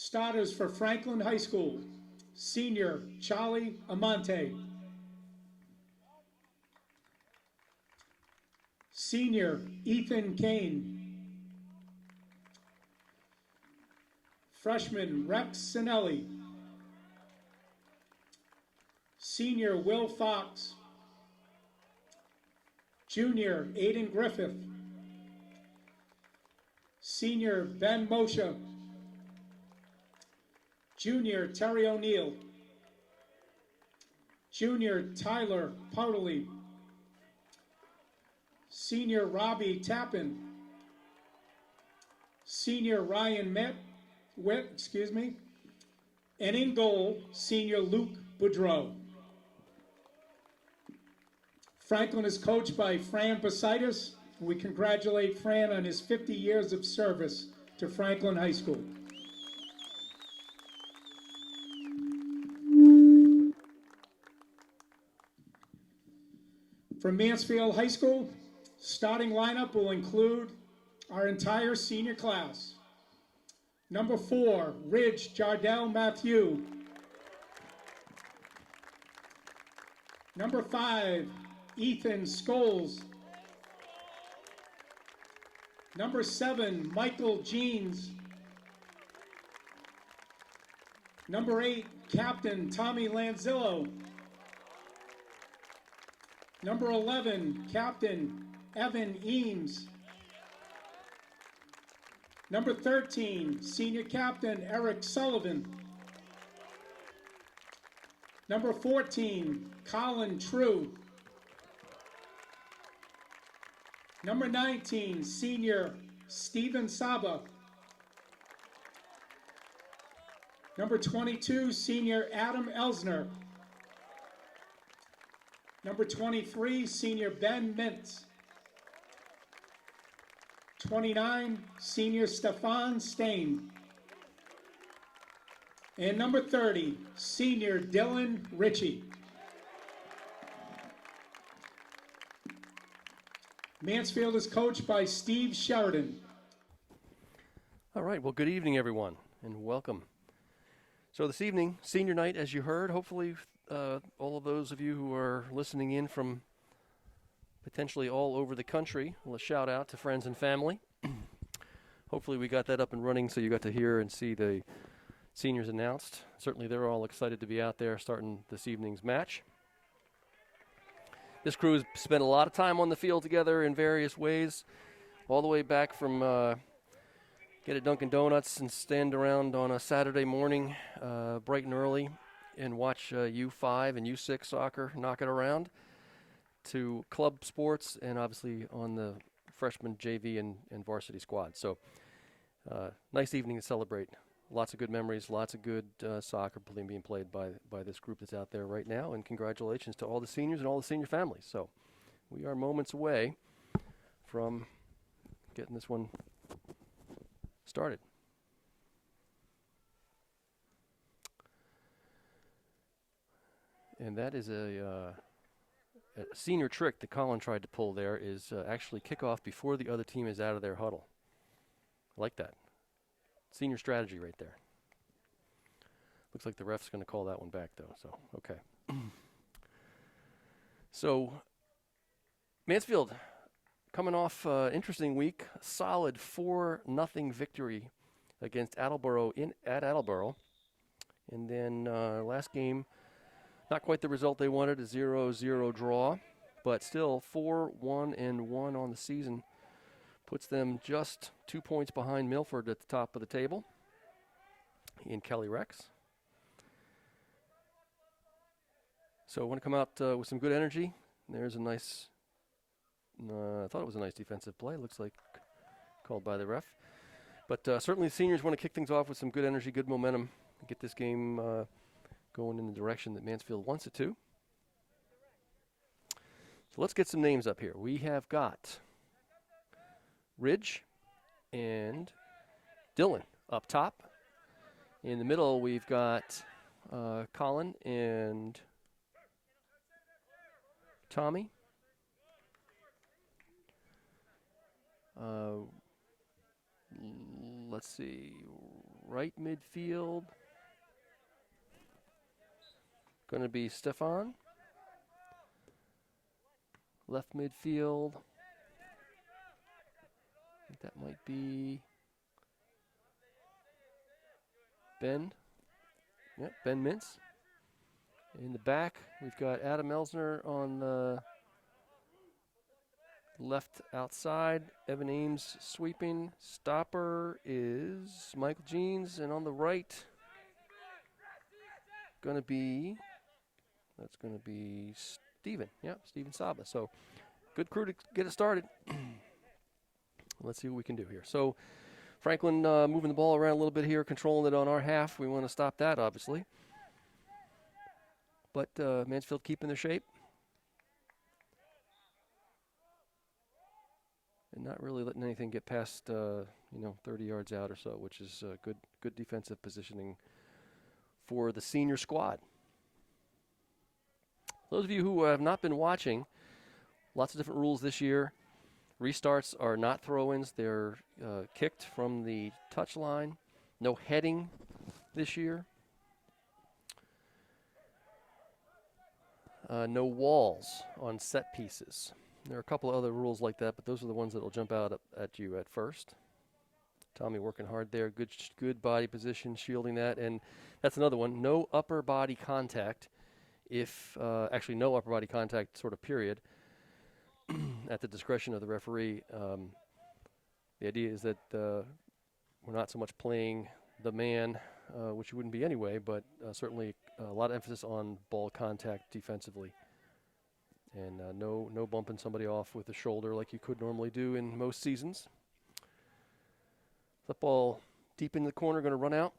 Starters for Franklin High School. Senior Charlie Amante. Senior Ethan Kane. Freshman Rex Sinelli. Senior Will Fox. Junior Aiden Griffith. Senior Ben Moshe. Junior Terry O'Neill. Junior Tyler Powderly. Senior Robbie Tappan. Senior Ryan Witt, and in goal, Senior Luke Boudreau. Franklin is coached by Fran Basitis. We congratulate Fran on his 50 years of service to Franklin High School. From Mansfield High School, starting lineup will include our entire senior class. Number 4, Ridge Jardell Matthew. Number 5, Ethan Scholes. Number 7, Michael Jeans. Number 8, Captain Tommy Lanzillo. Number 11, Captain Evan Eames. Number 13, Senior Captain Eric Sullivan. Number 14, Colin True. Number 19, Senior Stephen Saba. Number 22, Senior Adam Elsner. Number 23, Senior Ben Mintz. 29, Senior Stefan Stain. And number 30, Senior Dylan Ritchie. Mansfield is coached by Steve Sheridan. All right, well, good evening, everyone, and welcome. So this evening, senior night, as you heard, hopefully all of those of you who are listening in from potentially all over the country, well, a shout out to friends and family. Hopefully we got that up and running so you got to hear and see the seniors announced. Certainly they're all excited to be out there starting this evening's match. This crew has spent a lot of time on the field together in various ways, all the way back from get at Dunkin' Donuts and stand around on a Saturday morning bright and early and watch U5 and U6 soccer knock it around, to club sports and obviously on the freshman JV and varsity squad. So nice evening to celebrate. Lots of good memories, lots of good soccer being played by this group that's out there right now, and congratulations to all the seniors and all the senior families. So we are moments away from getting this one started. And that is a senior trick that Colin tried to pull there, is actually kick off before the other team is out of their huddle. I like that. Senior strategy right there. Looks like the ref's going to call that one back, though, so okay. So Mansfield coming off interesting week, solid 4-0 victory against Attleboro at Attleboro. And then last game, not quite the result they wanted, a 0-0 draw, but still 4-1-1 on the season. Puts them just 2 points behind Milford at the top of the table in Kelly Rex. So I want to come out with some good energy. There's a nice, I thought it was a nice defensive play. Looks like called by the ref. But certainly the seniors want to kick things off with some good energy, good momentum, get this game going in the direction that Mansfield wants it to. So let's get some names up here. We have got Ridge and Dylan up top. In the middle, we've got Colin and Tommy. Let's see. right midfield. Going to be Stefan. Left midfield. I think that might be Ben. Yep, Ben Mintz. In the back, we've got Adam Elsner on the left outside. Evan Ames sweeping. Stopper is Michael Jeans. And on the right, that's going to be Steven. Yep, Steven Saba. So good crew to get it started. Let's see what we can do here. So Franklin moving the ball around a little bit here, controlling it on our half. We want to stop that, obviously. But Mansfield keeping their shape. And not really letting anything get past, 30 yards out or so, which is good defensive positioning for the senior squad. Those of you who have not been watching, lots of different rules this year. Restarts are not throw-ins. They're kicked from the touch line. No heading this year. No walls on set pieces. There are a couple of other rules like that, but those are the ones that will jump out at you at first. Tommy working hard there. Good body position, shielding that. And that's another one. No upper body contact. Actually no upper body contact sort of period. At the discretion of the referee. The idea is that we're not so much playing the man, which you wouldn't be anyway, but certainly a lot of emphasis on ball contact defensively. And no bumping somebody off with the shoulder like you could normally do in most seasons. That ball deep in the corner, going to run out.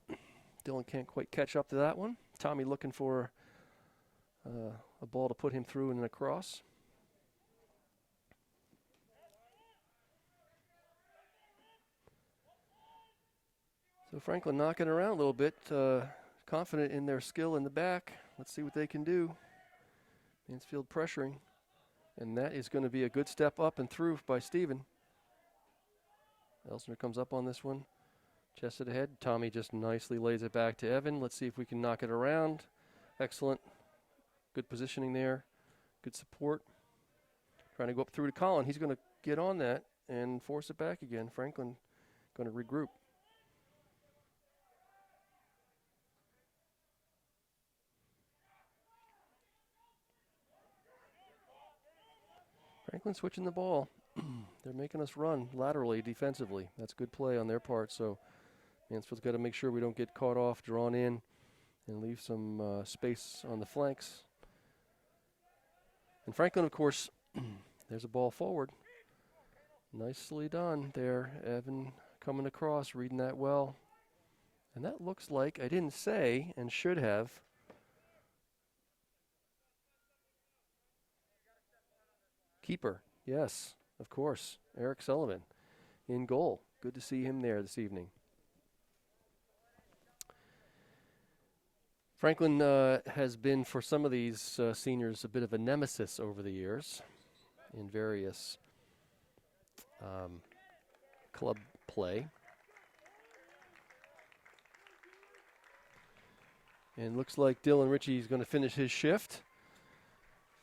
Dylan can't quite catch up to that one. Tommy looking for a ball to put him through and then across. So Franklin knocking around a little bit, confident in their skill in the back. Let's see what they can do. Mansfield pressuring. And that is going to be a good step up and through by Steven. Elsner comes up on this one. Chested ahead. Tommy just nicely lays it back to Evan. Let's see if we can knock it around. Excellent. Good positioning there. Good support. Trying to go up through to Colin. He's going to get on that and force it back again. Franklin going to regroup. Franklin switching the ball. They're making us run laterally defensively. That's good play on their part. So Mansfield's got to make sure we don't get caught off, drawn in, and leave some space on the flanks. And Franklin, of course, there's a ball forward. Nicely done there. Evan coming across, reading that well. And that looks like, I didn't say and should have, keeper, yes, of course. Eric Sullivan in goal. Good to see him there this evening. Franklin has been, for some of these seniors, a bit of a nemesis over the years in various club play. And looks like Dylan Ritchie is going to finish his shift.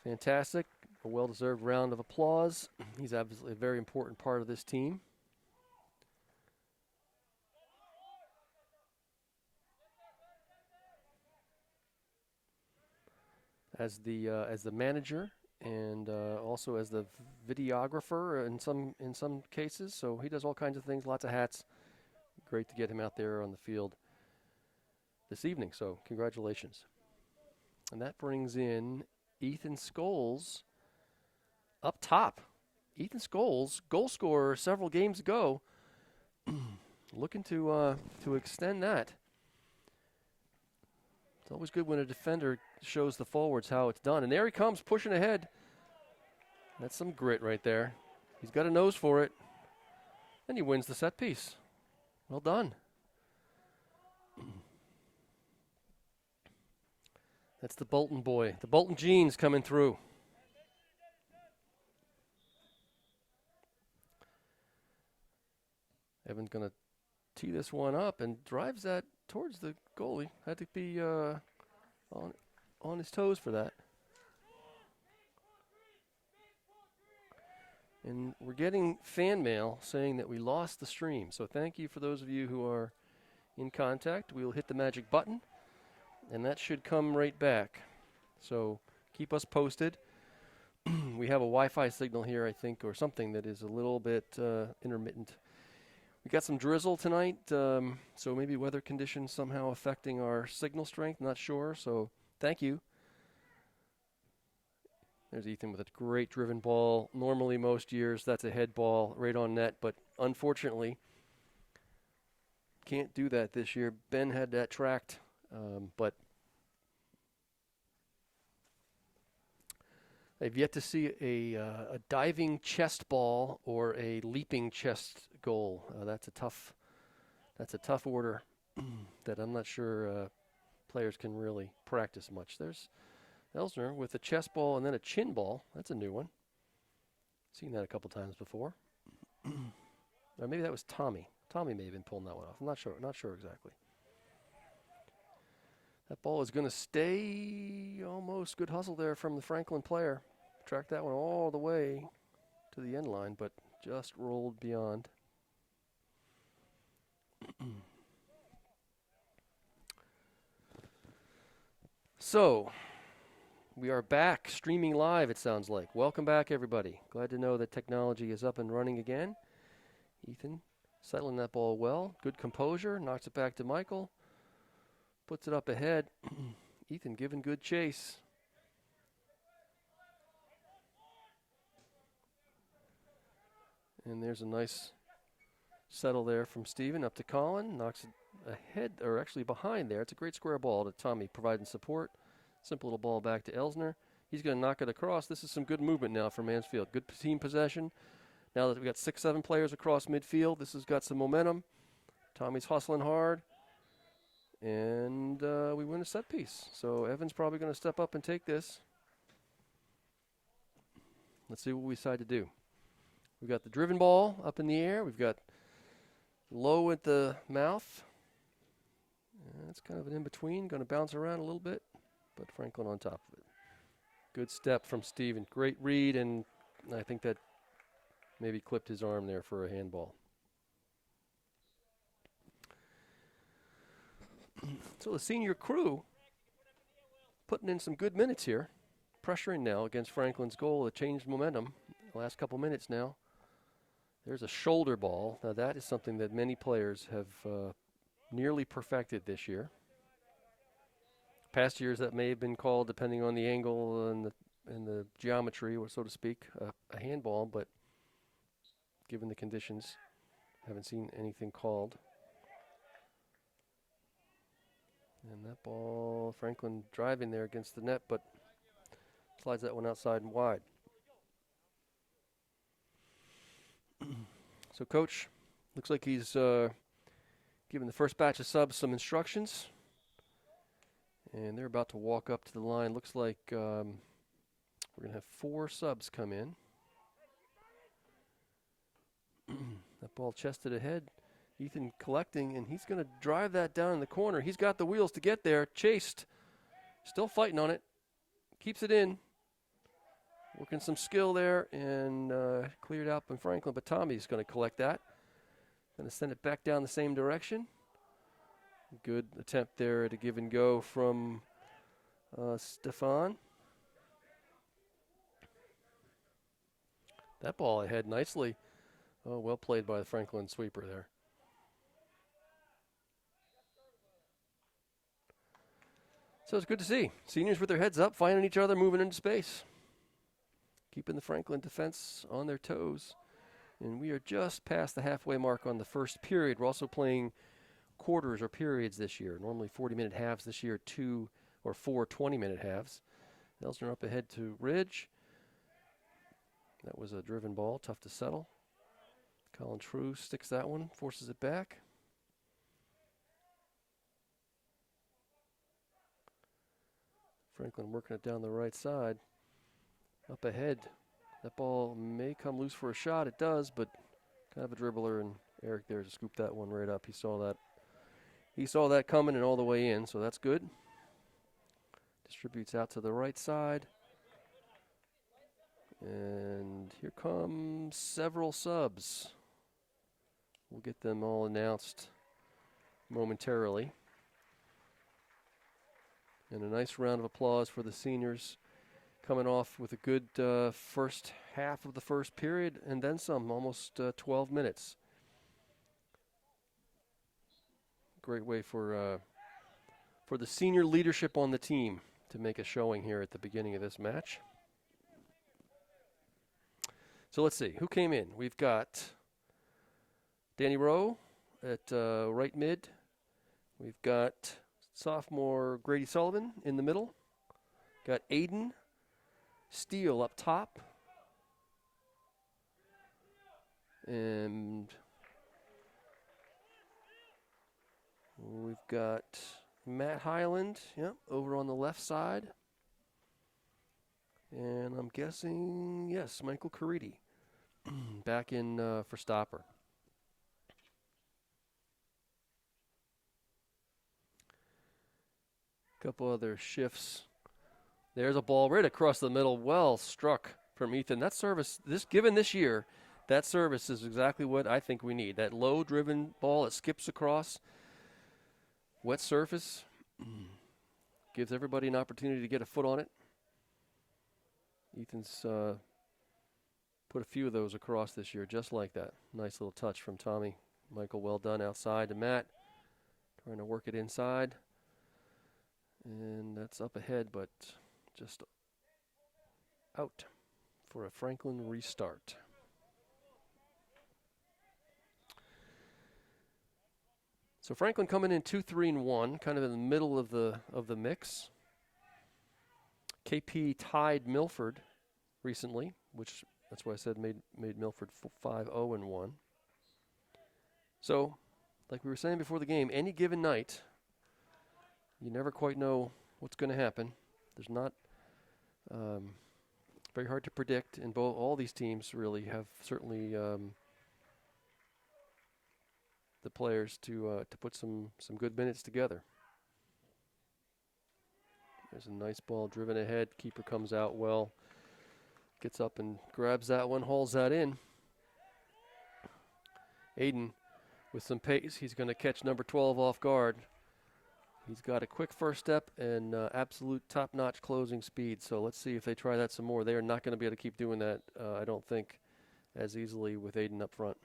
Fantastic. A well-deserved round of applause. He's obviously a very important part of this team. As the manager and also as the videographer in some cases, so he does all kinds of things, lots of hats. Great to get him out there on the field this evening. So congratulations. And that brings in Ethan Scholes. Up top, Ethan Scholes, goal scorer several games ago, looking to extend that. It's always good when a defender shows the forwards how it's done. And there he comes, pushing ahead. That's some grit right there. He's got a nose for it. And he wins the set piece. Well done. That's the Bolton boy, the Bolton genes coming through. Evan's going to tee this one up and drives that towards the goalie. Had to be on his toes for that. And we're getting fan mail saying that we lost the stream. So thank you for those of you who are in contact. We'll hit the magic button, and that should come right back. So keep us posted. We have a Wi-Fi signal here, I think, or something that is a little bit intermittent. We got some drizzle tonight, so maybe weather conditions somehow affecting our signal strength. Not sure, so thank you. There's Ethan with a great driven ball. Normally, most years, that's a head ball right on net, but unfortunately, can't do that this year. Ben had that tracked, but I've yet to see a diving chest ball or a leaping chest goal. That's a tough order that I'm not sure players can really practice much. There's Elsner with a chest ball and then a chin ball. That's a new one. Seen that a couple times before. Or maybe that was Tommy. Tommy may have been pulling that one off. I'm not sure. Not sure exactly. That ball is going to stay almost. Good hustle there from the Franklin player. Tracked that one all the way to the end line, but just rolled beyond. So, we are back streaming live, it sounds like. Welcome back, everybody. Glad to know that technology is up and running again. Ethan settling that ball well. Good composure. Knocks it back to Michael. Puts it up ahead. Ethan giving good chase. And there's a nice settle there from Steven up to Colin. Knocks it ahead, or actually behind there. It's a great square ball to Tommy providing support. Simple little ball back to Elsner. He's going to knock it across. This is some good movement now for Mansfield. Good team possession. Now that we've got 6, 7 players across midfield, this has got some momentum. Tommy's hustling hard. And we win a set piece. So Evan's probably going to step up and take this. Let's see what we decide to do. We've got the driven ball up in the air. We've got low at the mouth. It's kind of an in-between. Going to bounce around a little bit. But Franklin on top of it. Good step from Steven. Great read, and I think that maybe clipped his arm there for a handball. So the senior crew putting in some good minutes here. Pressuring now against Franklin's goal. It changed momentum the last couple minutes now. There's a shoulder ball. Now that is something that many players have nearly perfected this year. Past years that may have been called, depending on the angle and the geometry, or so to speak, a handball, but given the conditions, haven't seen anything called. And that ball, Franklin driving there against the net, but slides that one outside and wide. So Coach, looks like he's giving the first batch of subs some instructions. And they're about to walk up to the line. Looks like we're going to have 4 subs come in. That ball chested ahead. Ethan collecting, and he's going to drive that down in the corner. He's got the wheels to get there. Chased. Still fighting on it. Keeps it in. Working some skill there, and cleared out by Franklin. But Tommy's going to collect that. Going to send it back down the same direction. Good attempt there to give and go from Stefan. That ball ahead nicely. Oh, well played by the Franklin sweeper there. So it's good to see. Seniors with their heads up, finding each other, moving into space. Keeping the Franklin defense on their toes. And we are just past the halfway mark on the first period. We're also playing quarters or periods this year. Normally 40-minute halves this year, 2 or 4 20-minute halves. Elsner up ahead to Ridge. That was a driven ball, tough to settle. Colin True sticks that one, forces it back. Franklin working it down the right side. Up ahead. That ball may come loose for a shot. It does, but kind of a dribbler and Eric there to scoop that one right up. He saw that. He saw that coming and all the way in, so that's good. Distributes out to the right side. And here come several subs. We'll get them all announced momentarily. And a nice round of applause for the seniors coming off with a good first half of the first period and then some, almost 12 minutes. Great way for the senior leadership on the team to make a showing here at the beginning of this match. So let's see, who came in? We've got Danny Rowe at right mid. We've got sophomore Grady Sullivan in the middle. Got Aiden Steele up top. And we've got Matt Highland, over on the left side. And I'm guessing, yes, Michael Caridi back in for stopper. Couple other shifts. There's a ball right across the middle, well struck from Ethan. That service, given this year, that service is exactly what I think we need. That low-driven ball that skips across, wet surface, gives everybody an opportunity to get a foot on it. Ethan's put a few of those across this year, just like that. Nice little touch from Tommy. Michael, well done outside to Matt. Trying to work it inside. And that's up ahead, but just out for a Franklin restart. So Franklin coming in 2-3-1, kind of in the middle of the mix. KP tied Milford recently, which that's why I said made Milford 5-0-1. So, like we were saying before the game, any given night, you never quite know what's going to happen. There's not very hard to predict, and all these teams really have certainly the players to put some good minutes together. There's a nice ball driven ahead. Keeper comes out well. Gets up and grabs that one, hauls that in. Aiden with some pace. He's going to catch number 12 off guard. He's got a quick first step and absolute top-notch closing speed. So let's see if they try that some more. They are not going to be able to keep doing that, I don't think, as easily with Aiden up front.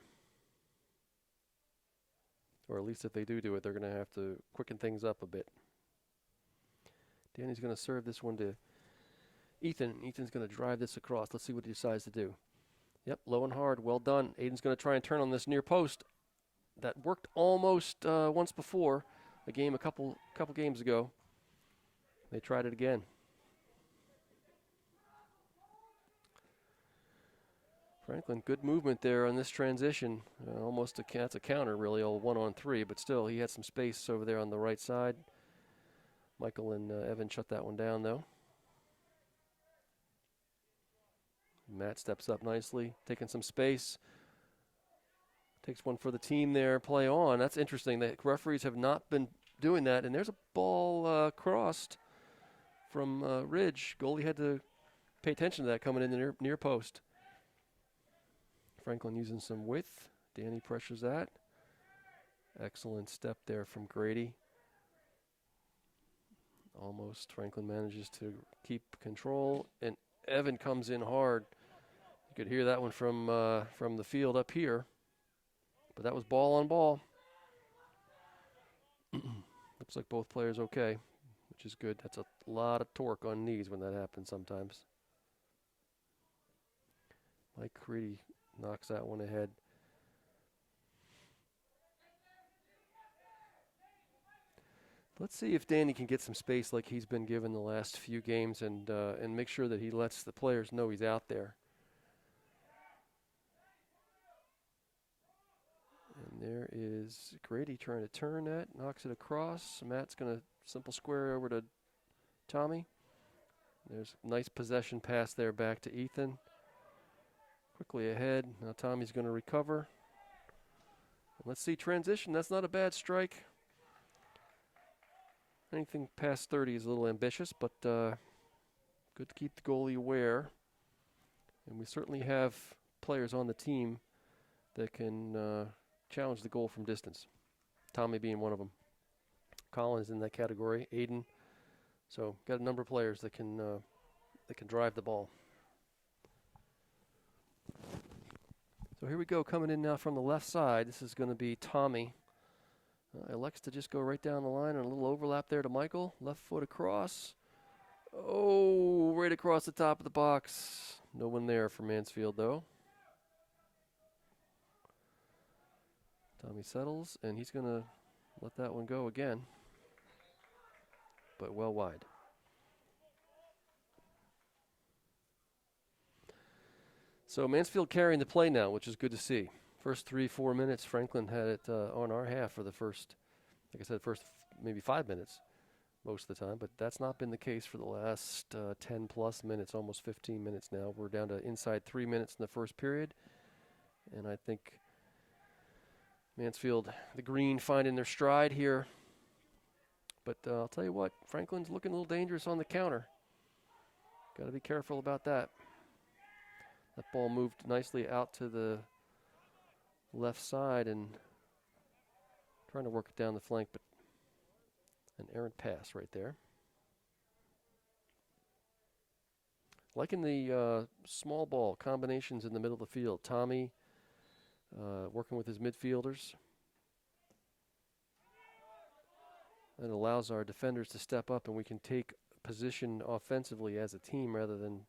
Or at least if they do it, they're going to have to quicken things up a bit. Danny's going to serve this one to Ethan. Ethan's going to drive this across. Let's see what he decides to do. Yep, low and hard. Well done. Aiden's going to try and turn on this near post. That worked almost once before. A game a couple games ago. They tried it again. Franklin, good movement there on this transition. Almost that's a counter, really, all 1-on-3, but still he had some space over there on the right side. Michael and Evan shut that one down, though. Matt steps up nicely, taking some space. Takes one for the team there, play on. That's interesting. The referees have not been doing that. And there's a ball crossed from Ridge. Goalie had to pay attention to that coming in the near post. Franklin using some width. Danny pressures that. Excellent step there from Grady. Almost. Franklin manages to keep control. And Evan comes in hard. You could hear that one from the field up here. But that was ball on ball. Looks like both players okay, which is good. That's a lot of torque on knees when that happens sometimes. Mike Creedy knocks that one ahead. Let's see if Danny can get some space like he's been given the last few games and make sure that he lets the players know he's out there. And there is Grady trying to turn that, knocks it across. Matt's going to simple square over to Tommy. There's a nice possession pass there back to Ethan. Quickly ahead. Now Tommy's going to recover. Let's see, transition. That's not a bad strike. Anything past 30 is a little ambitious, but good to keep the goalie aware. And we certainly have players on the team that can challenge the goal from distance. Tommy being one of them. Collins in that category. Aiden. So got a number of players that can drive the ball. So here we go, coming in now from the left side. This is going to be Tommy. Elects to just go right down the line and a little overlap there to Michael. Left foot across. Oh, right across the top of the box. No one there for Mansfield, though. Tommy settles, and he's going to let that one go again. But well wide. So Mansfield carrying the play now, which is good to see. First 3-4 minutes, Franklin had it on our half for the first, like I said, first maybe 5 minutes most of the time. But that's not been the case for the last 10 plus minutes, almost 15 minutes now. We're down to inside 3 minutes in the first period. And I think Mansfield, the green, finding their stride here. But I'll tell you what, Franklin's looking a little dangerous on the counter. Got to be careful about that. That ball moved nicely out to the left side and trying to work it down the flank, but an errant pass right there. Liking the small ball combinations in the middle of the field. Tommy working with his midfielders. That allows our defenders to step up and we can take position offensively as a team rather than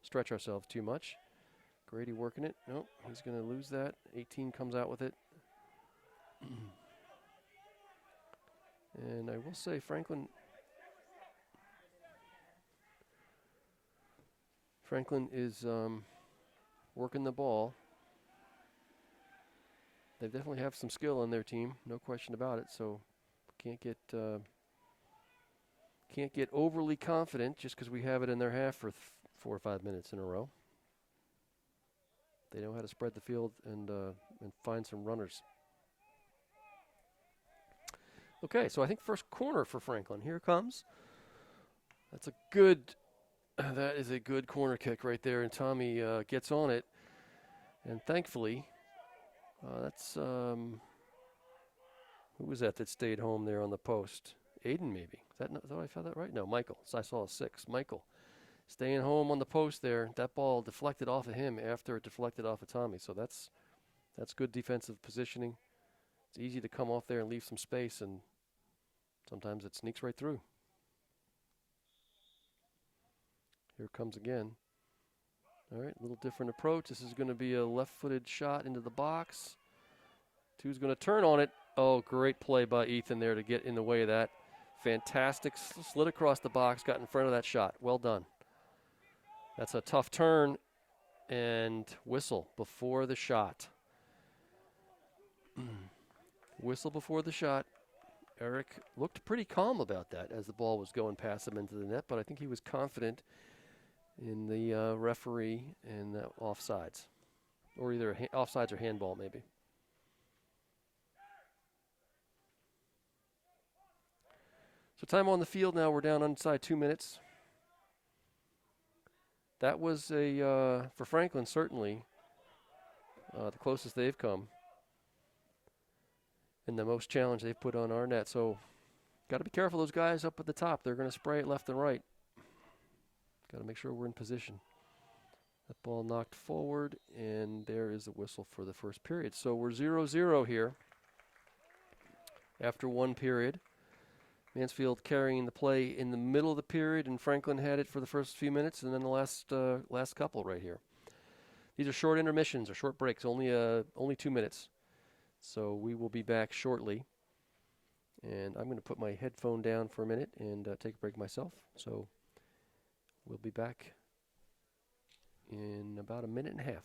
stretch ourselves too much. Grady working it. Nope, he's going to lose that. 18 comes out with it. And I will say Franklin is working the ball. They definitely have some skill on their team, no question about it. So can't get overly confident just because we have it in their half for 4 or 5 minutes in a row. They know how to spread the field and find some runners. Okay, so I think first corner for Franklin. Here it comes. That is a good corner kick right there, and Tommy gets on it. And thankfully, who was that stayed home there on the post? Aiden, maybe. Is that I found that right? No, Michael. So I saw a 6. Michael. Staying home on the post there. That ball deflected off of him after it deflected off of Tommy. So that's good defensive positioning. It's easy to come off there and leave some space, and sometimes it sneaks right through. Here it comes again. All right, a little different approach. This is going to be a left-footed shot into the box. Two's going to turn on it. Oh, great play by Ethan there to get in the way of that. Fantastic. Slid across the box, got in front of that shot. Well done. That's a tough turn, and whistle before the shot. Whistle before the shot. Eric looked pretty calm about that as the ball was going past him into the net, but I think he was confident in the referee and the offsides, or either offsides or handball maybe. So time on the field now, we're down inside 2 minutes. That was for Franklin, certainly, the closest they've come and the most challenge they've put on our net. So got to be careful, those guys up at the top. They're going to spray it left and right. Got to make sure we're in position. That ball knocked forward, and there is the whistle for the first period. So we're 0-0 here after one period. Mansfield carrying the play in the middle of the period, and Franklin had it for the first few minutes, and then the last couple right here. These are short intermissions or short breaks, only 2 minutes. So we will be back shortly, and I'm going to put my headphone down for a minute and take a break myself. So we'll be back in about a minute and a half.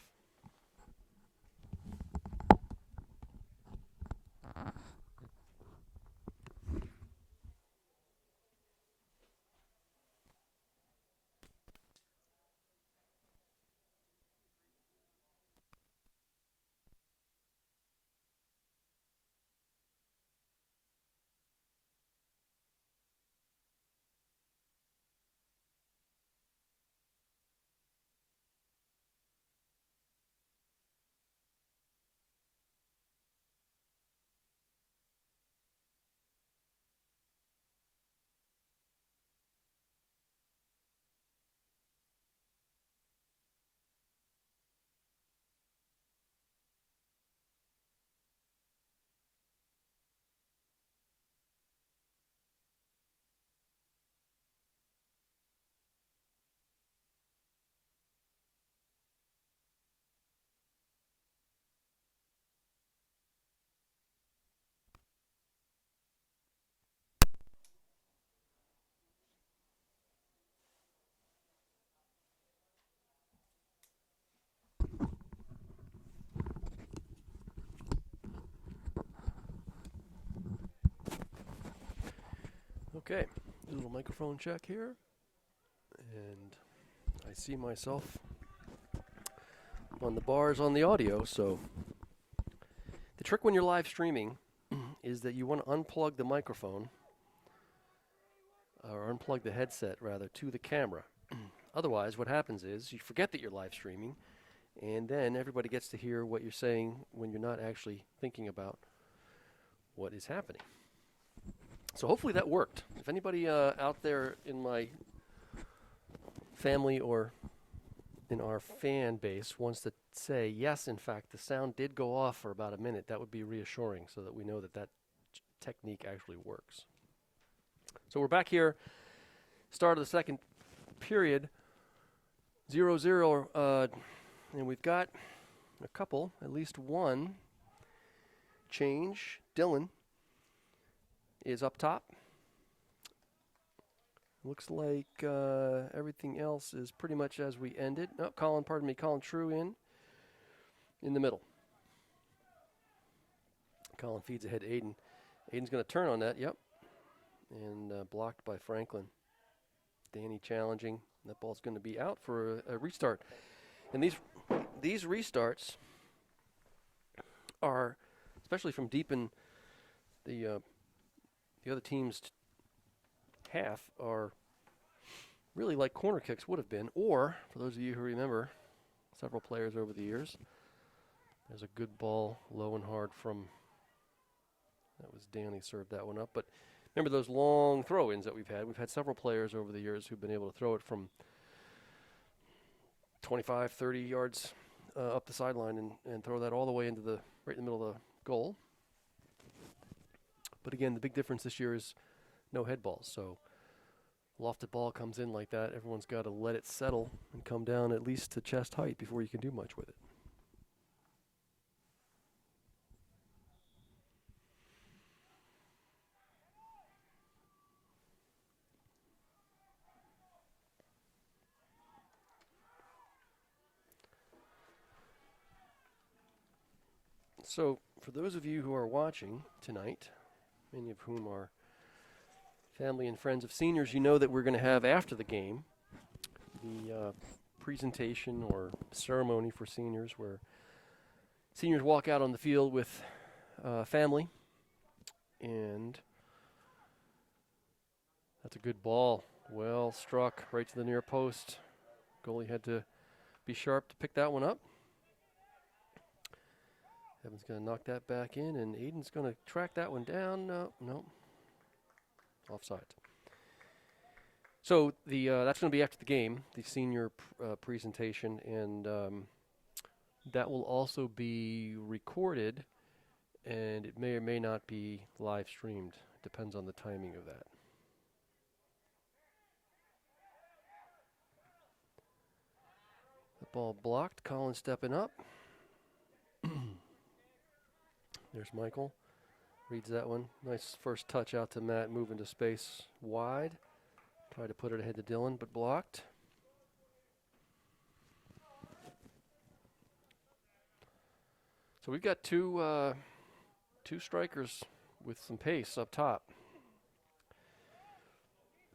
Okay, a little microphone check here. And I see myself on the bars on the audio, so the trick when you're live streaming is that you want to unplug the microphone, or unplug the headset rather, to the camera. Otherwise, what happens is you forget that you're live streaming, and then everybody gets to hear what you're saying when you're not actually thinking about what is happening. So hopefully that worked. If anybody out there in my family or in our fan base wants to say, yes, in fact, the sound did go off for about a minute, that would be reassuring so that we know that that technique actually works. So we're back here, start of the second period, 0-0, and we've got a couple, at least one change. Dylan is up top. Looks like everything else is pretty much as we ended. Oh, Colin True in the middle. Colin feeds ahead to Aiden. Aiden's going to turn on that, yep. And blocked by Franklin. Danny challenging. That ball's going to be out for a restart. And these restarts are, especially from deep in the other team's half, are really like corner kicks would have been, or, for those of you who remember several players over the years, there's a good ball low and hard from, that was Danny served that one up, but remember those long throw-ins that we've had. We've had several players over the years who've been able to throw it from 25, 30 yards up the sideline and throw that all the way into right in the middle of the goal. But again, the big difference this year is no head balls. So lofted ball comes in like that. Everyone's got to let it settle and come down at least to chest height before you can do much with it. So for those of you who are watching tonight, many of whom are family and friends of seniors, you know that we're going to have after the game the presentation or ceremony for seniors where seniors walk out on the field with family, and that's a good ball. Well struck right to the near post. Goalie had to be sharp to pick that one up. Evan's going to knock that back in, and Aiden's going to track that one down. No. Offside. So that's going to be after the game, the senior presentation, and that will also be recorded, and it may or may not be live streamed. Depends on the timing of that. The ball blocked. Colin stepping up. There's Michael. Reads that one. Nice first touch out to Matt, moving to space wide. Tried to put it ahead to Dylan, but blocked. So we've got two strikers with some pace up top.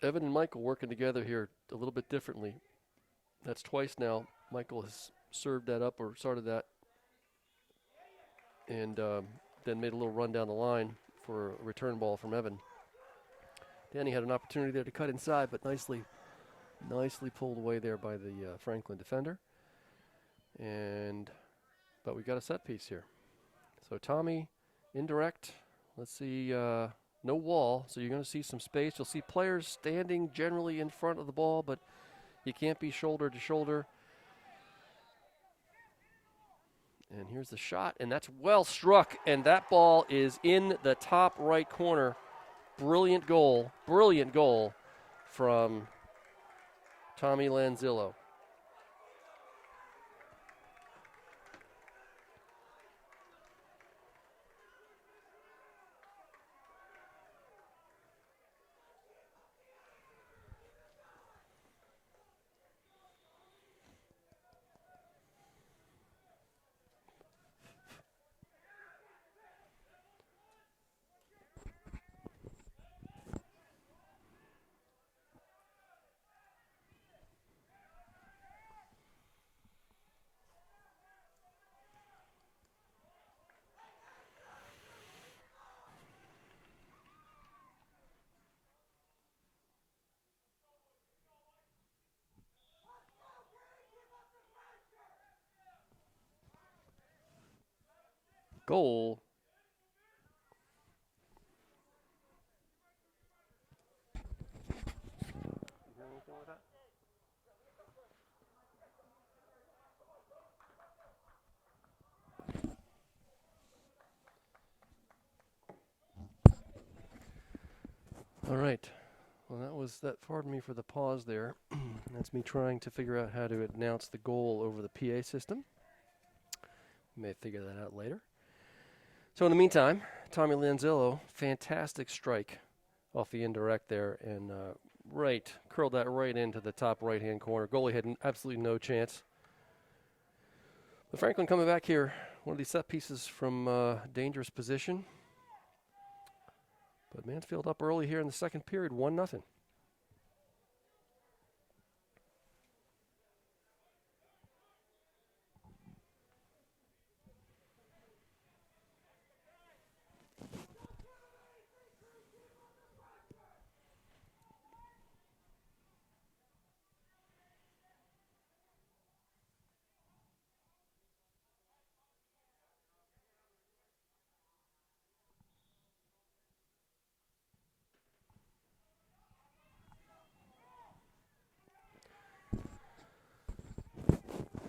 Evan and Michael working together here a little bit differently. That's twice now. Michael has served that up or started that, and then made a little run down the line for a return ball from Evan. Danny had an opportunity there to cut inside, but nicely pulled away there by the Franklin defender. But we got a set piece here. So Tommy, indirect. Let's see, no wall, so you're going to see some space. You'll see players standing generally in front of the ball, but you can't be shoulder to shoulder. And here's the shot, and that's well struck, and that ball is in the top right corner. Brilliant goal from Tommy Lanzillo. Goal. All right. Well, that was that. Pardon me for the pause there. That's me trying to figure out how to announce the goal over the PA system. May figure that out later. So in the meantime, Tommy Lanzillo, fantastic strike off the indirect there, and curled that right into the top right-hand corner. Goalie had absolutely no chance. But Franklin coming back here, one of these set pieces from dangerous position. But Mansfield up early here in the second period, 1-0.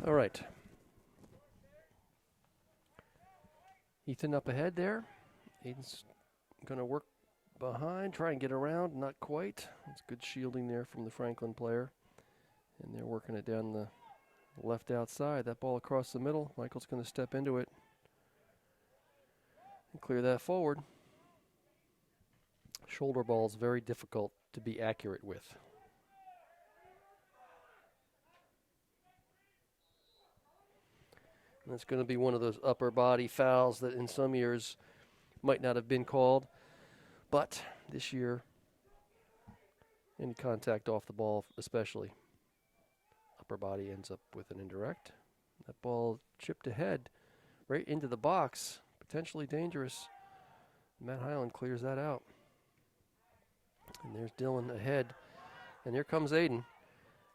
All right. Ethan up ahead there. Aiden's going to work behind, try and get around. Not quite. It's good shielding there from the Franklin player. And they're working it down the left outside. That ball across the middle. Michael's going to step into it and clear that forward. Shoulder ball is very difficult to be accurate with. And it's going to be one of those upper body fouls that in some years might not have been called. But this year, any contact off the ball, especially upper body, ends up with an indirect. That ball chipped ahead right into the box, potentially dangerous. Matt Highland clears that out. And there's Dylan ahead. And here comes Aiden.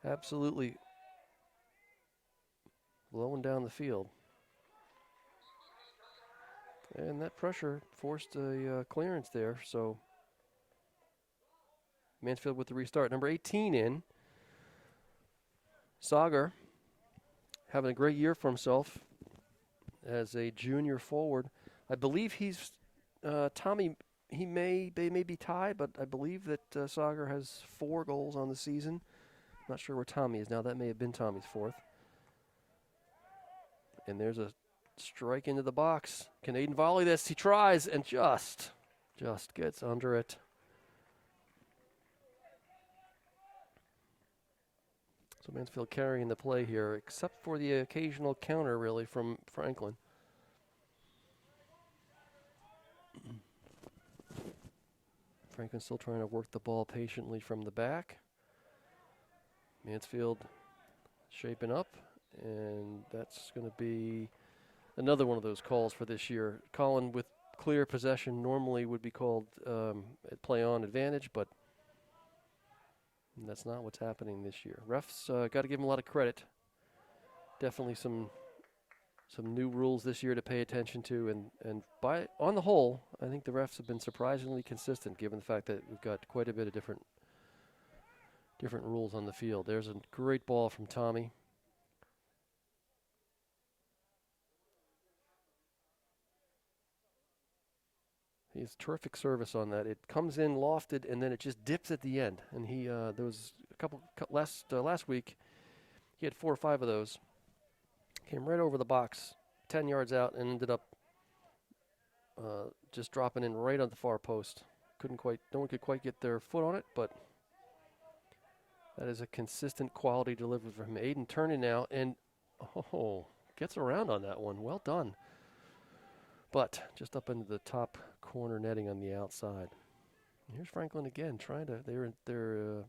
Absolutely blowing down the field. And that pressure forced a clearance there, so Mansfield with the restart. Number 18 in. Sagar having a great year for himself as a junior forward. I believe he's Tommy. They may be tied, but I believe that Sagar has 4 goals on the season. Not sure where Tommy is now. That may have been Tommy's 4th. And there's a strike into the box. Can Aiden volley this? He tries and just gets under it. So Mansfield carrying the play here, except for the occasional counter, really, from Franklin. Franklin still trying to work the ball patiently from the back. Mansfield shaping up, and that's going to be another one of those calls for this year. Colin with clear possession normally would be called play on advantage, but that's not what's happening this year. Refs got to give them a lot of credit. Definitely some new rules this year to pay attention to, and on the whole, I think the refs have been surprisingly consistent given the fact that we've got quite a bit of different rules on the field. There's a great ball from Tommy. He has terrific service on that. It comes in lofted, and then it just dips at the end. And he there was a couple last week. He had 4 or 5 of those. Came right over the box, 10 yards out, and ended up just dropping in right on the far post. No one could quite get their foot on it, but that is a consistent quality delivery from Aiden turning now, and gets around on that one. Well done. But just up into the top corner netting on the outside. Here's Franklin again trying to. They're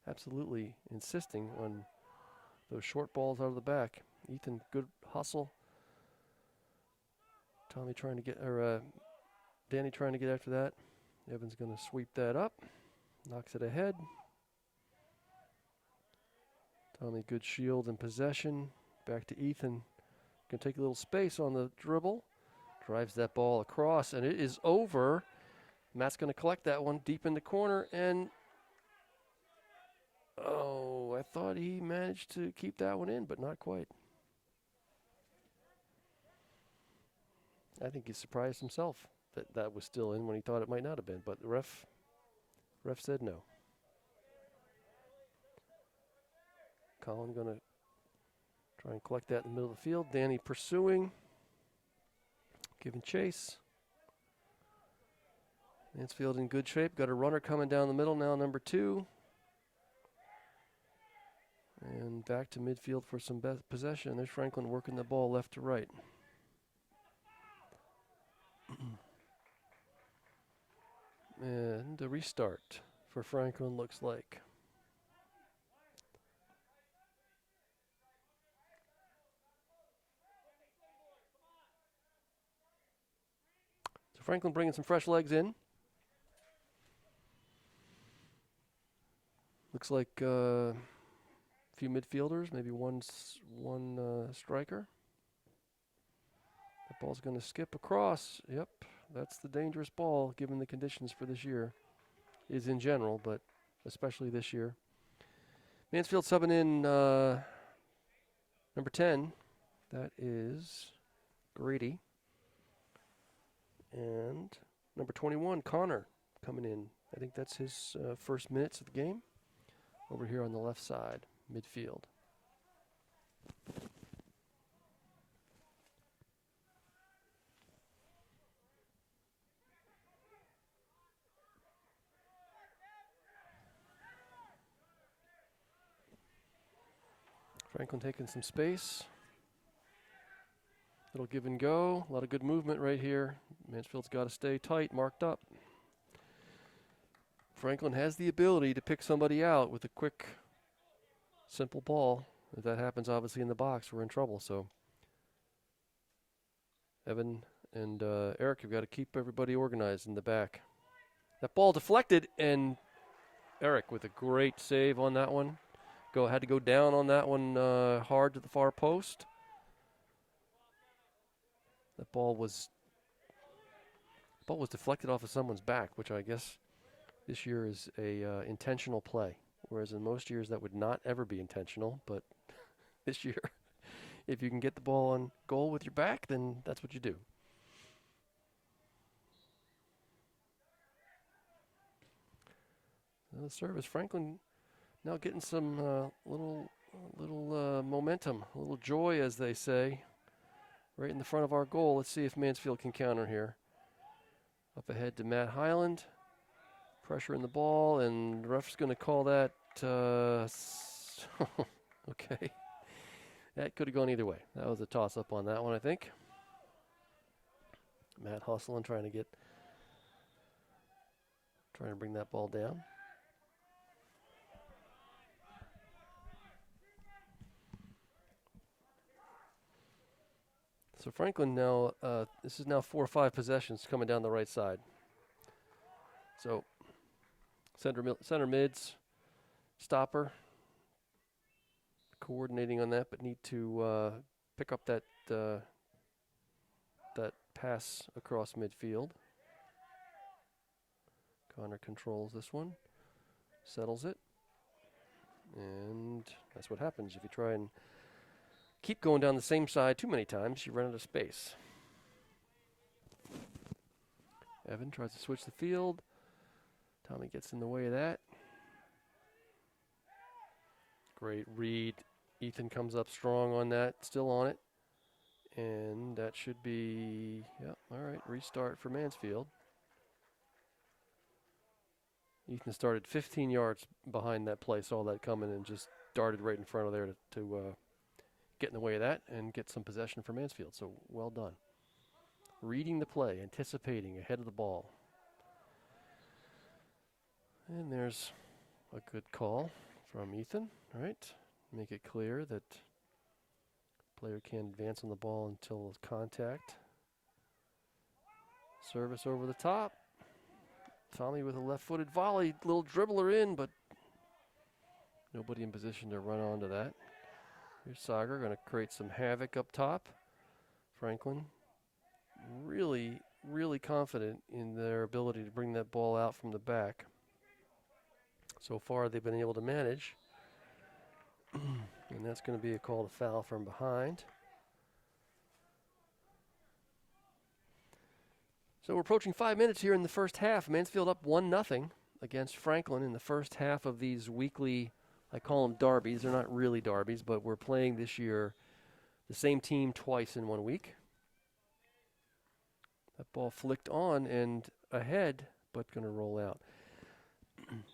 absolutely insisting on those short balls out of the back. Ethan, good hustle. Danny trying to get after that. Evans going to sweep that up, knocks it ahead. Tommy, good shield and possession. Back to Ethan. Going to take a little space on the dribble. Drives that ball across, and it is over. Matt's going to collect that one deep in the corner, and oh, I thought he managed to keep that one in, but not quite. I think he surprised himself that that was still in when he thought it might not have been, but the ref said no. Colin going to try and collect that in the middle of the field. Danny pursuing, giving chase. Mansfield in good shape. Got a runner coming down the middle now, number 2. And back to midfield for some possession. There's Franklin working the ball left to right. And a restart for Franklin looks like. So Franklin bringing some fresh legs in. Looks like a few midfielders, maybe one striker. That ball's going to skip across. Yep, that's the dangerous ball given the conditions for this year. Is in general, but especially this year. Mansfield subbing in number 10. That is Grady. And number 21, Connor, coming in. I think that's his first minutes of the game. Over here on the left side, midfield. Franklin taking some space. Little give and go. A lot of good movement right here. Mansfield's got to stay tight, marked up. Franklin has the ability to pick somebody out with a quick, simple ball. If that happens, obviously, in the box, we're in trouble. So Evan and Eric have got to keep everybody organized in the back. That ball deflected, and Eric with a great save on that one. Had to go down on that one hard to the far post. That ball was deflected off of someone's back, which I guess this year is a intentional play, whereas in most years that would not ever be intentional. But this year, if you can get the ball on goal with your back, then that's what you do. The service, Franklin now getting some little momentum, a little joy, as they say, right in the front of our goal. Let's see if Mansfield can counter here. Up ahead to Matt Highland. Pressure in the ball, and the ref's going to call that. Okay. That could have gone either way. That was a toss-up on that one, I think. Matt hustling, trying to bring that ball down. So Franklin now, this is now 4 or 5 possessions coming down the right side. So center mids, stopper, coordinating on that, but need to pick up that pass across midfield. Connor controls this one, settles it, and that's what happens if you try and keep going down the same side too many times. You run out of space. Evan tries to switch the field. Tommy gets in the way of that. Great read. Ethan comes up strong on that, still on it. And that should be, yep, all right, restart for Mansfield. Ethan started 15 yards behind that play, saw that coming, and just darted right in front of there to get in the way of that and get some possession for Mansfield. So well done. Reading the play, anticipating, ahead of the ball. And there's a good call from Ethan, right? Make it clear that player can't advance on the ball until contact. Service over the top. Tommy with a left-footed volley, little dribbler in, but nobody in position to run onto that. Here's Sagar going to create some havoc up top. Franklin really, really confident in their ability to bring that ball out from the back. So far, they've been able to manage. And that's going to be a call to foul from behind. So we're approaching 5 minutes here in the first half. Mansfield up 1-0 against Franklin in the first half of these weekly, I call them derbies. They're not really derbies, but we're playing this year the same team twice in 1 week. That ball flicked on and ahead, but going to roll out.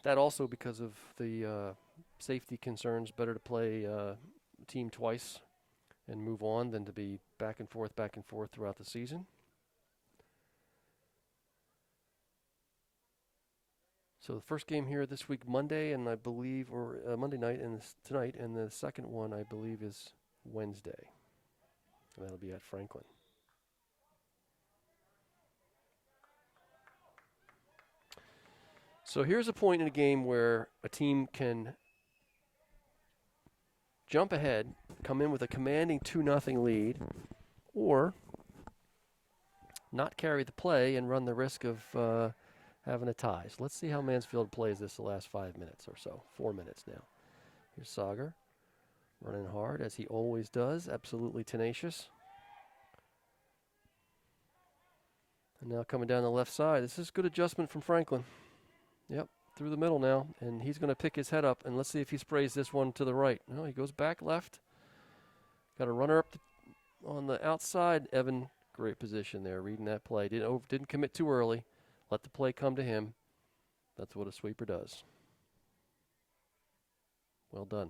That also because of the safety concerns. Better to play team twice and move on than to be back and forth throughout the season. So the first game here this week, Monday, and I believe, or Monday night and tonight, and the second one I believe is Wednesday. And that'll be at Franklin. So here's a point in a game where a team can jump ahead, come in with a commanding 2-0 lead, or not carry the play and run the risk of having a tie. So let's see how Mansfield plays this the last 5 minutes or so, 4 minutes now. Here's Sager running hard, as he always does, absolutely tenacious. And now coming down the left side. This is good adjustment from Franklin. Yep, through the middle now, and he's going to pick his head up, and let's see if he sprays this one to the right. No, he goes back left. Got a runner up on the outside. Evan, great position there, reading that play. Didn't commit too early. Let the play come to him. That's what a sweeper does. Well done.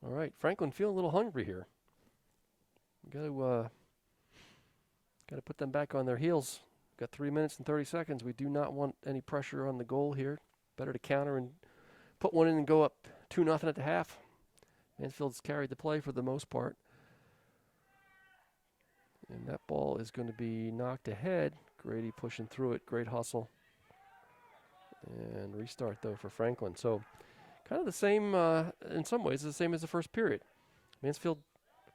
All right, Franklin feeling a little hungry here. Got to put them back on their heels. Got 3 minutes and 30 seconds. We do not want any pressure on the goal here. Better to counter and put one in and go up 2-0 at the half. Mansfield's carried the play for the most part. And that ball is going to be knocked ahead. Grady pushing through it. Great hustle. And restart, though, for Franklin. So kind of the same, in some ways, the same as the first period. Mansfield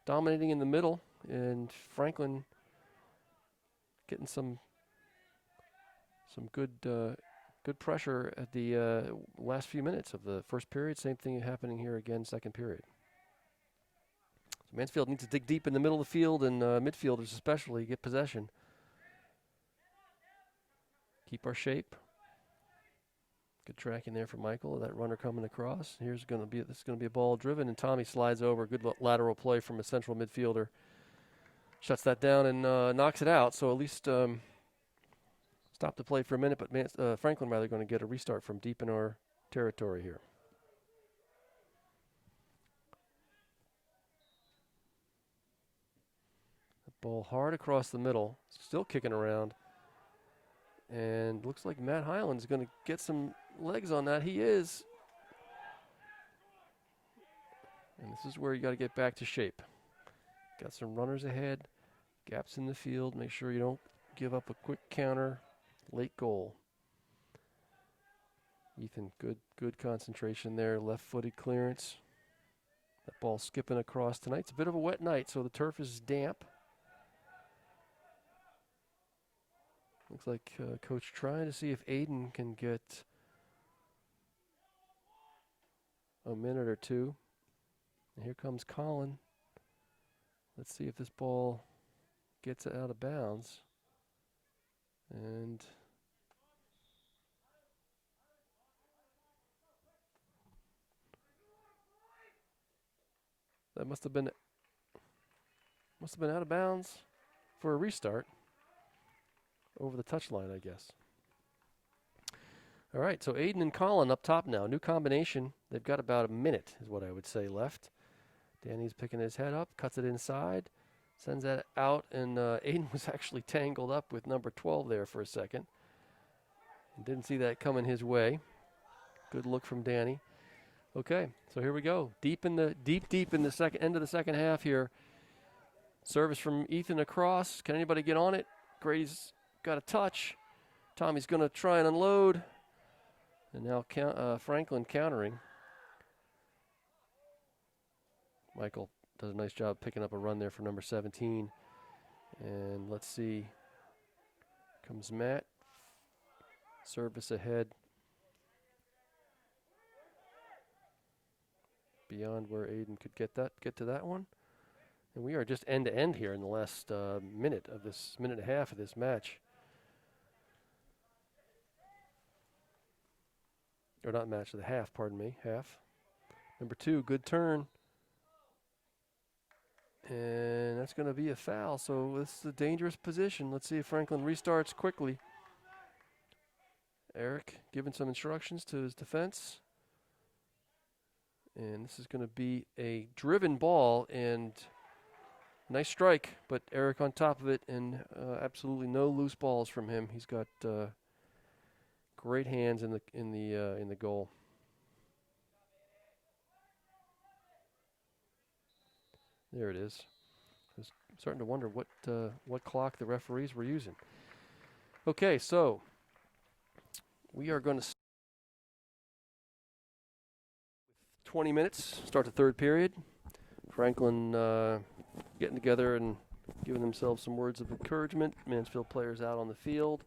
dominating in the middle, and Franklin getting some good pressure at the last few minutes of the first period. Same thing happening here again, second period. So Mansfield needs to dig deep in the middle of the field, and midfielders especially get possession. Keep our shape. Good tracking there for Michael. That runner coming across. This is going to be a ball driven, and Tommy slides over. Good lateral play from a central midfielder. Shuts that down and knocks it out. So at least stop the play for a minute, but Franklin rather going to get a restart from deep in our territory here. The ball hard across the middle, still kicking around. And looks like Matt Hyland's going to get some legs on that. He is. And this is where you got to get back to shape. Got some runners ahead, gaps in the field. Make sure you don't give up a quick counter. Late goal. Ethan, good concentration there. Left-footed clearance. That ball skipping across tonight. It's a bit of a wet night, so the turf is damp. Looks like Coach trying to see if Aiden can get a minute or two. And here comes Colin. Let's see if this ball gets out of bounds. And that must have been out of bounds for a restart. Over the touchline, I guess. All right, so Aiden and Colin up top now. New combination. They've got about a minute, is what I would say, left. Danny's picking his head up, cuts it inside, sends that out, and Aiden was actually tangled up with number 12 there for a second. And didn't see that coming his way. Good look from Danny. Okay, so here we go. Deep in the second end of the second half here. Service from Ethan across. Can anybody get on it? Grady's got a touch. Tommy's going to try and unload. And now Franklin countering. Michael does a nice job picking up a run there for number 17. And let's see. Comes Matt. Service ahead. Beyond where Aiden could get to that one. And we are just end to end here in the last minute and a half of this match. Or not match, the half, pardon me, half. Number 2, good turn. And that's going to be a foul, so this is a dangerous position. Let's see if Franklin restarts quickly. Eric giving some instructions to his defense. And this is going to be a driven ball and nice strike, but Eric on top of it, and absolutely no loose balls from him. He's got great hands in the goal. There it is. I was starting to wonder what clock the referees were using. Okay, so we are going to 20 minutes, start the third period. Franklin getting together and giving themselves some words of encouragement. Mansfield players out on the field.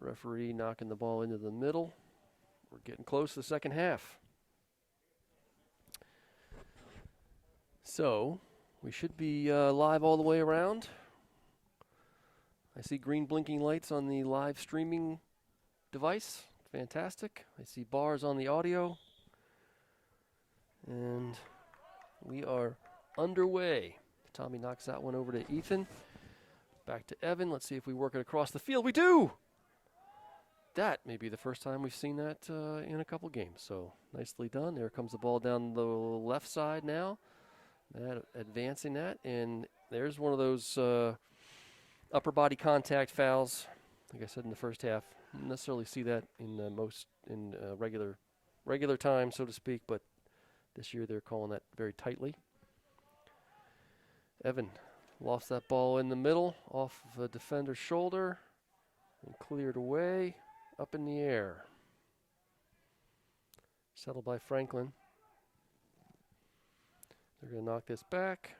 Referee knocking the ball into the middle. We're getting close to the second half. So we should be live all the way around. I see green blinking lights on the live streaming device. Fantastic. I see bars on the audio. And we are underway. Tommy knocks that one over to Ethan. Back to Evan. Let's see if we work it across the field. We do! That may be the first time we've seen that in a couple games. So nicely done. There comes the ball down the left side now. Matt advancing that. And there's one of those upper body contact fouls. Like I said in the first half, don't necessarily see that in regular time, so to speak, but this year they're calling that very tightly. Evan lost that ball in the middle, off of a defender's shoulder, and cleared away, up in the air. Settled by Franklin. They're going to knock this back.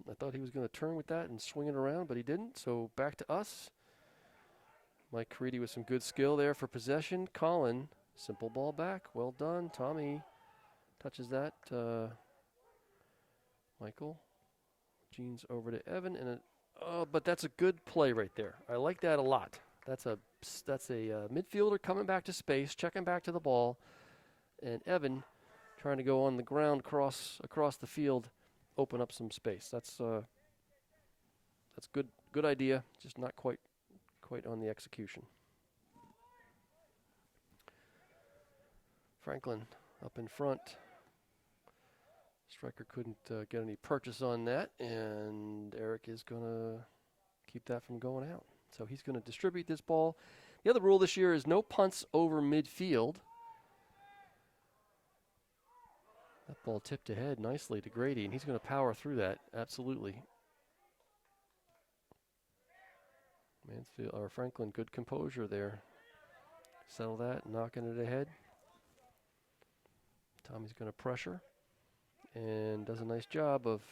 I thought he was going to turn with that and swing it around, but he didn't, so back to us. Mike Caridi with some good skill there for possession. Colin, simple ball back. Well done. Tommy touches that. Michael. Jeans over to Evan. But that's a good play right there. I like that a lot. That's a midfielder coming back to space, checking back to the ball. And Evan trying to go on the ground across the field, open up some space. That's good idea, just not quite on the execution. Franklin up in front. Striker couldn't get any purchase on that, and Eric is going to keep that from going out. So he's going to distribute this ball. The other rule this year is no punts over midfield. That ball tipped ahead nicely to Grady, and he's going to power through that, absolutely. Franklin, good composure there. Settle that, knocking it ahead. Tommy's going to pressure and does a nice job of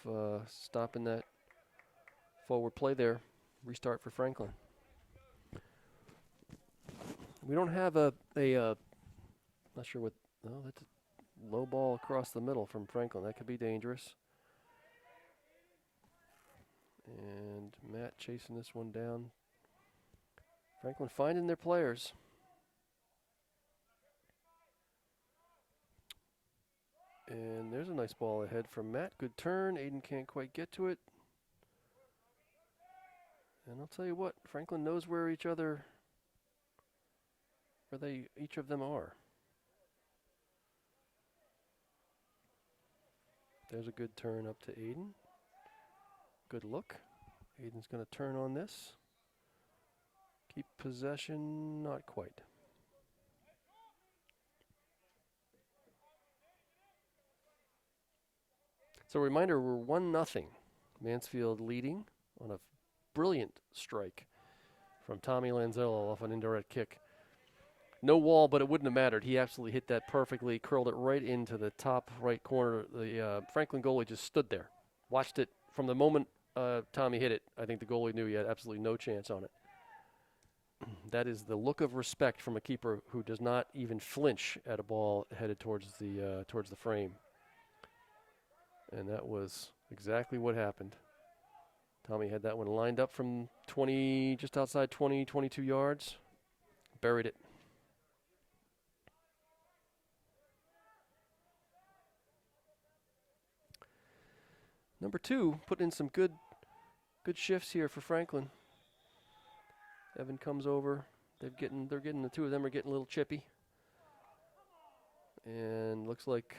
stopping that forward play there. Restart for Franklin. We don't have not sure what, no, that's a low ball across the middle from Franklin. That could be dangerous. And Matt chasing this one down. Franklin finding their players. And there's a nice ball ahead from Matt. Good turn. Aiden can't quite get to it. And I'll tell you what, Franklin knows where each of them are. There's a good turn up to Aiden. Good look. Aiden's going to turn on this. Keep possession, not quite. So a reminder, we're 1-0. Mansfield leading on a brilliant strike from Tommy Lanzello off an indirect kick. No wall, but it wouldn't have mattered. He absolutely hit that perfectly, curled it right into the top right corner. The Franklin goalie just stood there, watched it from the moment Tommy hit it. I think the goalie knew he had absolutely no chance on it. That is the look of respect from a keeper who does not even flinch at a ball headed towards the frame. And that was exactly what happened. Tommy had that one lined up from 20, just outside 20, 22 yards. Buried it. Number 2, putting in some good shifts here for Franklin. Evan comes over. They're getting the two of them are getting a little chippy. And looks like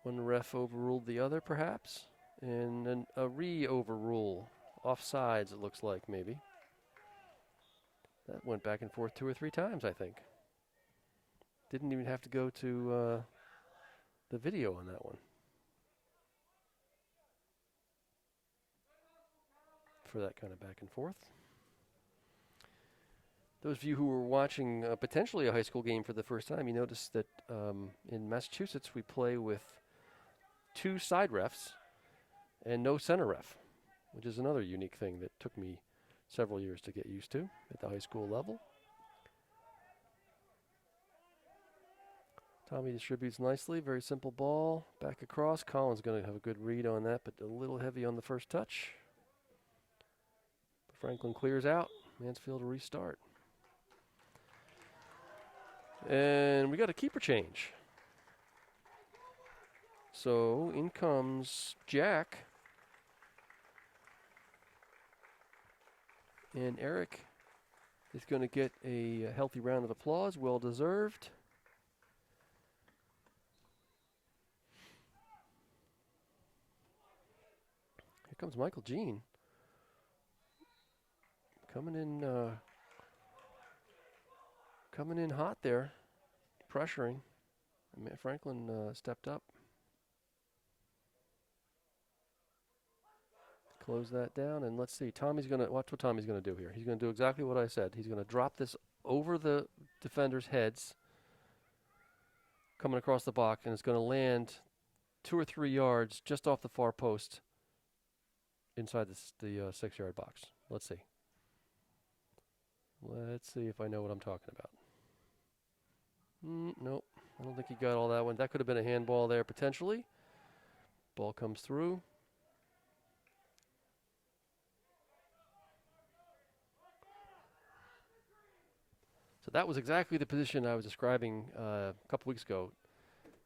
one ref overruled the other, perhaps. And then a re-overrule. Offsides, it looks like, maybe. That went back and forth 2 or 3 times, I think. Didn't even have to go to the video on that one. For that kind of back and forth. Those of you who were watching potentially a high school game for the first time, you noticed that in Massachusetts we play with 2 side refs and no center ref, which is another unique thing that took me several years to get used to at the high school level. Tommy distributes nicely, very simple ball, back across. Colin's going to have a good read on that, but a little heavy on the first touch. Franklin clears out. Mansfield will restart. And we got a keeper change. So in comes Jack. And Eric is going to get a healthy round of applause, well deserved. Here comes Michael Jean. Coming in hot there, pressuring. Franklin stepped up. Close that down, and let's see. Watch what Tommy's gonna do here. He's gonna do exactly what I said. He's gonna drop this over the defenders' heads, coming across the box, and it's gonna land 2 or 3 yards just off the far post, inside the 6-yard box. Let's see. Let's see if I know what I'm talking about. Nope, I don't think he got all that one. That could have been a handball there, potentially. Ball comes through. So that was exactly the position I was describing a couple weeks ago.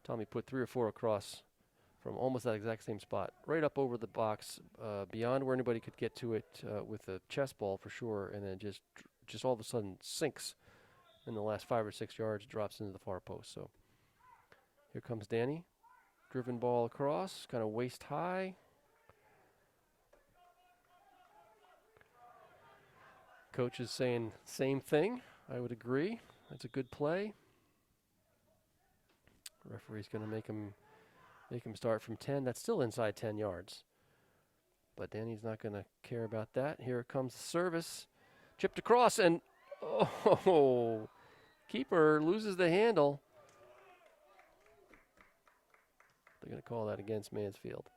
Tommy put 3 or 4 across from almost that exact same spot, right up over the box, beyond where anybody could get to it with a chest ball for sure, and then just all of a sudden sinks in the last 5 or 6 yards, drops into the far post. So here comes Danny. Driven ball across, kind of waist high. Coach is saying same thing. I would agree. That's a good play. Referee's going to make him start from 10. That's still inside 10 yards. But Danny's not going to care about that. Here comes the service. Chipped across, and keeper loses the handle. They're going to call that against Mansfield.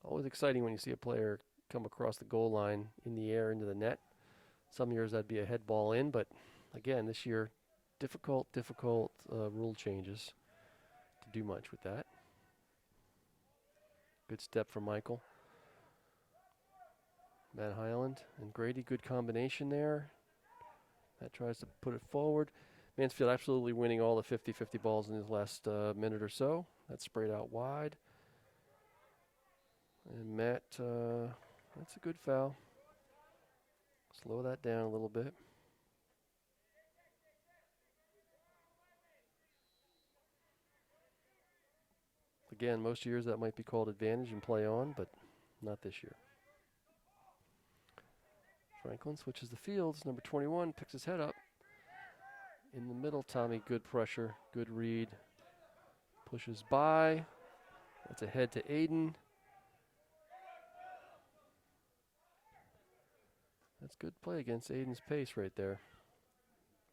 Always exciting when you see a player come across the goal line in the air into the net. Some years that'd be a head ball in, but again, this year, difficult rule changes to do much with that. Good step from Michael. Matt Hyland and Grady, good combination there. Matt tries to put it forward. Mansfield absolutely winning all the 50-50 balls in his last minute or so. That's sprayed out wide. And Matt, that's a good foul. Slow that down a little bit. Again, most years that might be called advantage and play on, but not this year. Franklin switches the fields. Number 21 picks his head up. In the middle, Tommy, good pressure, good read. Pushes by. That's ahead to Aiden. That's good play against Aiden's pace right there.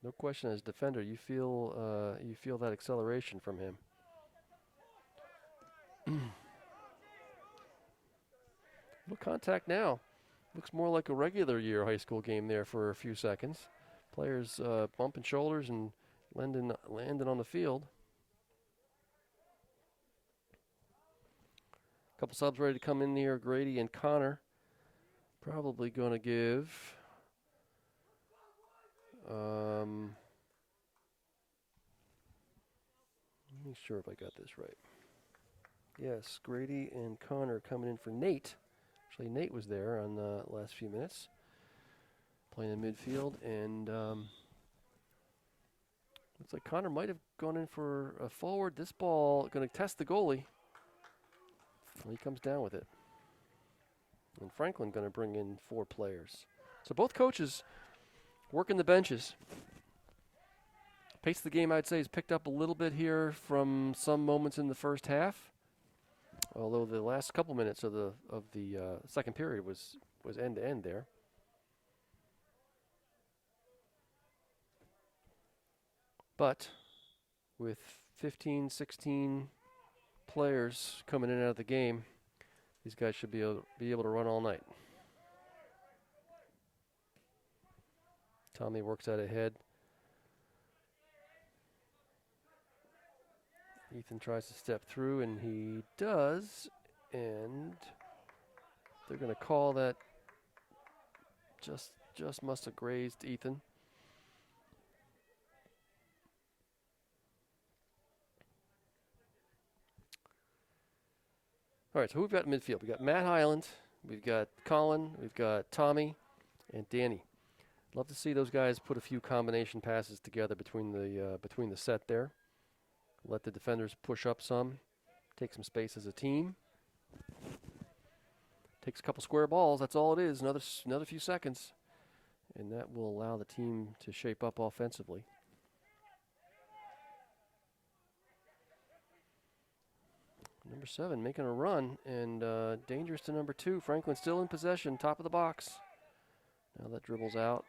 No question, as defender, you feel that acceleration from him. No contact now. Looks more like a regular year high school game there for a few seconds. Players bumping shoulders and landing on the field. Couple subs ready to come in here. Grady and Connor. Probably going to give. Let me sure if I got this right. Yes, Grady and Connor coming in for Nate. Actually, Nate was there on the last few minutes, playing in midfield, and looks like Connor might have gone in for a forward. This ball going to test the goalie. He comes down with it. And Franklin going to bring in 4 players. So both coaches working the benches. Pace of the game, I'd say, has picked up a little bit here from some moments in the first half. Although the last couple minutes of the second period was end to end there. But with 15, 16 players coming in and out of the game, these guys should be able to run all night. Tommy works out ahead. Ethan tries to step through, and he does, and they're going to call that just must have grazed Ethan. All right, so who we've got in midfield? We've got Matt Highland, we've got Colin, we've got Tommy, and Danny. Love to see those guys put a few combination passes together between the set there. Let the defenders push up some, take some space as a team. Takes a couple square balls, that's all it is, another few seconds. And that will allow the team to shape up offensively. Number 7 making a run, and dangerous to number 2. Franklin still in possession, top of the box. Now that dribbles out.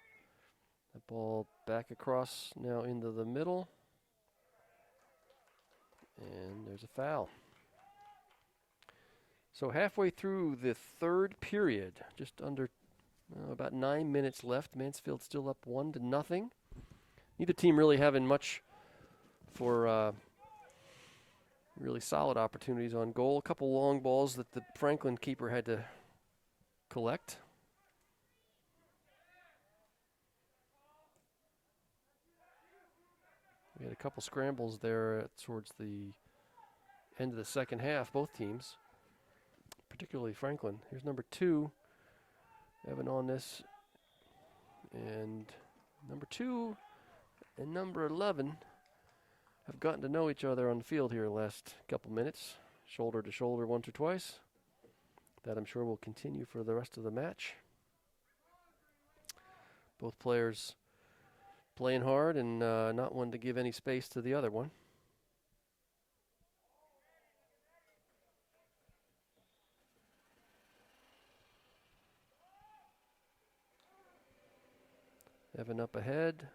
That ball back across now into the middle. And there's a foul. So halfway through the third period, just under about 9 minutes left. Mansfield still up 1-0. Neither team really having much for really solid opportunities on goal. A couple long balls that the Franklin keeper had to collect. We had a couple scrambles there towards the end of the second half, both teams, particularly Franklin. Here's number 2, Evan on this, and number 2 and number 11 have gotten to know each other on the field here the last couple minutes, shoulder to shoulder once or twice. That I'm sure will continue for the rest of the match. Both players playing hard and not wanting to give any space to the other one. Evan up ahead.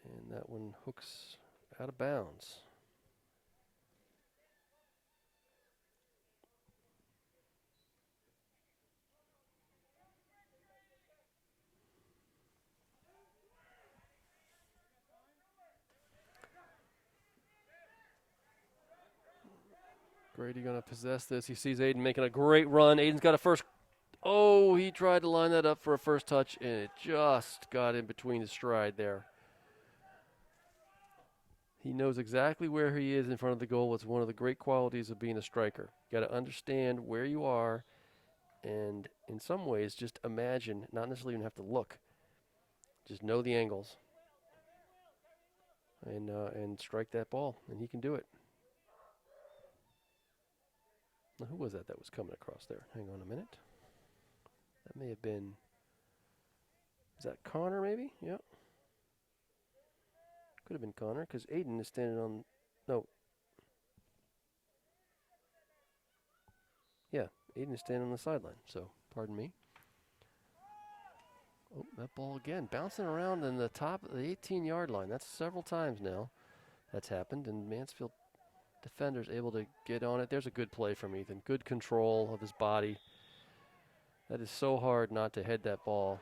And that one hooks out of bounds. Grady going to possess this. He sees Aiden making a great run. Aiden's got a first. Oh, he tried to line that up for a first touch, and it just got in between his stride there. He knows exactly where he is in front of the goal. It's one of the great qualities of being a striker. You got to understand where you are, and in some ways, just imagine, not necessarily even have to look. Just know the angles, and strike that ball, and he can do it. Now, who was that was coming across there? Hang on a minute. That may have been, is that Connor maybe? Yeah. Could have been Connor because Aiden is standing on, no. Yeah, Aiden is standing on the sideline, so pardon me. Oh, that ball again, bouncing around in the top of the 18-yard line. That's several times now that's happened, and Mansfield defenders able to get on it. There's a good play from Ethan. Good control of his body. That is so hard not to head that ball.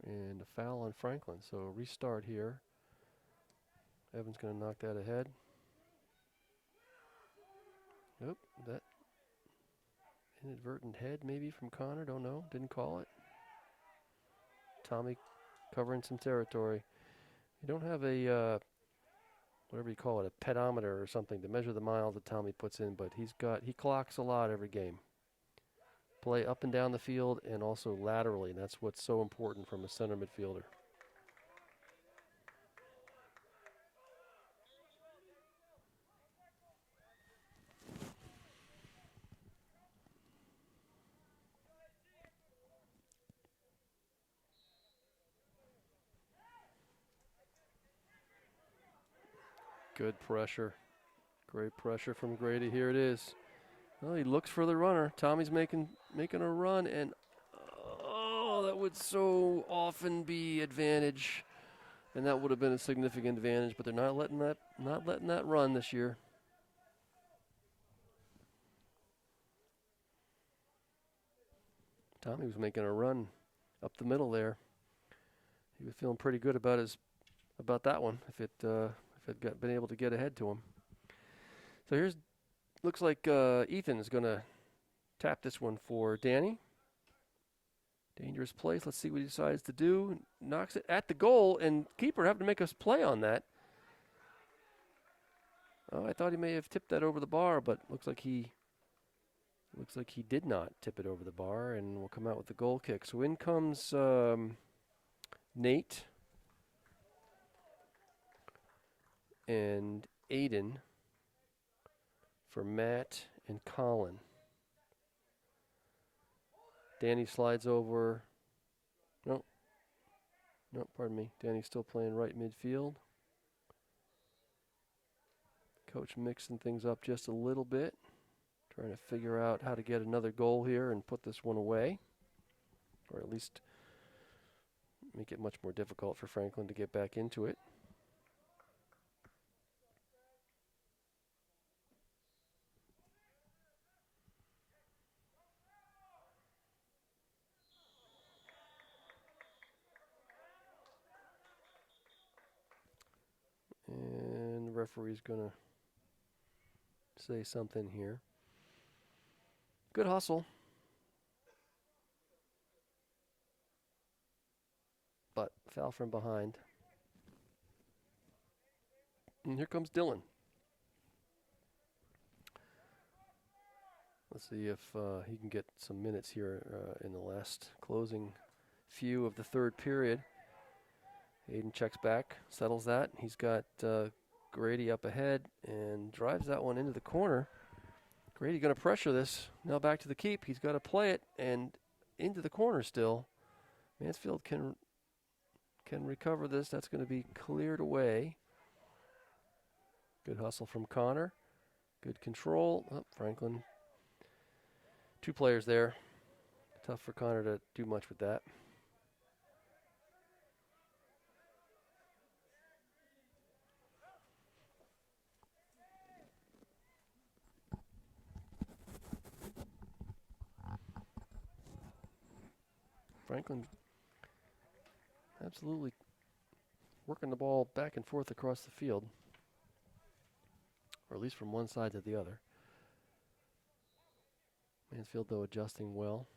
And a foul on Franklin. So restart here. Evans going to knock that ahead. Nope, that inadvertent head maybe from Connor. Don't know. Didn't call it. Tommy covering some territory. You don't have a whatever you call it, a pedometer or something to measure the miles that Tommy puts in, but he clocks a lot every game. Play up and down the field and also laterally, and that's what's so important from a center midfielder. Good pressure. Great pressure from Grady. Here it is. Well, he looks for the runner. Tommy's making a run, and oh, that would so often be advantage, and that would have been a significant advantage. But they're not letting that run this year. Tommy was making a run up the middle there. He was feeling pretty good about that one if it been able to get ahead to him. So looks like Ethan is going to tap this one for Danny. Dangerous place. Let's see what he decides to do. Knocks it at the goal, and keeper having to make us play on that. Oh, I thought he may have tipped that over the bar, but looks like he did not tip it over the bar, and will come out with the goal kick. So in comes Nate and Aiden for Matt and Colin. Danny slides over. No, pardon me. Danny's still playing right midfield. Coach mixing things up just a little bit. Trying to figure out how to get another goal here and put this one away. Or at least make it much more difficult for Franklin to get back into it. And the referee's going to say something here. Good hustle. But foul from behind. And here comes Dylan. Let's see if he can get some minutes here in the last closing few of the third period. Aiden checks back, settles that. He's got Grady up ahead and drives that one into the corner. Grady going to pressure this. Now back to the keep. He's got to play it and into the corner still. Mansfield can recover this. That's going to be cleared away. Good hustle from Connor. Good control. Oh, Franklin. Two players there. Tough for Connor to do much with that. Franklin absolutely working the ball back and forth across the field, or at least from one side to the other. Mansfield, though, adjusting well.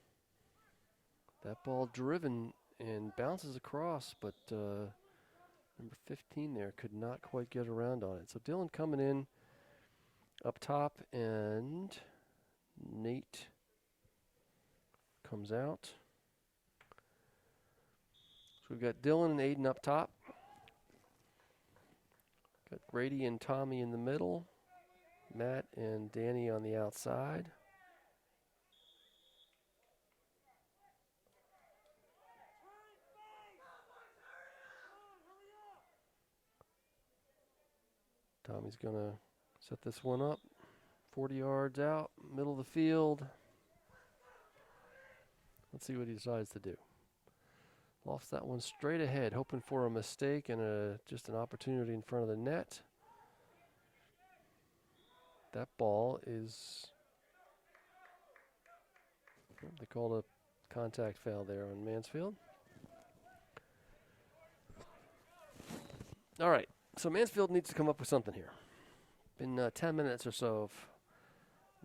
That ball driven and bounces across, but number 15 there could not quite get around on it. So Dylan coming in up top, and Nate comes out. So we've got Dylan and Aiden up top. Got Grady and Tommy in the middle. Matt and Danny on the outside. Tommy's going to set this one up. 40 yards out, middle of the field. Let's see what he decides to do. Lofts that one straight ahead, hoping for a mistake and just an opportunity in front of the net. That ball is, they called a contact foul there on Mansfield. All right, so Mansfield needs to come up with something here. Been 10 minutes or so of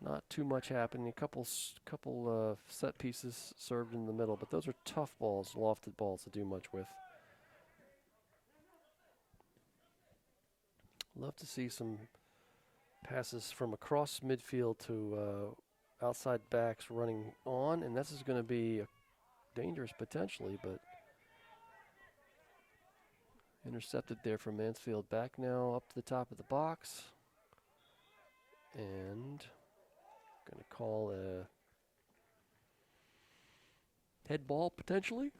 not too much happening. A couple set pieces served in the middle, but those are tough balls, lofted balls to do much with. Love to see some passes from across midfield to outside backs running on, and this is going to be dangerous potentially, but intercepted there from Mansfield. Back now up to the top of the box, and going to call a head ball potentially.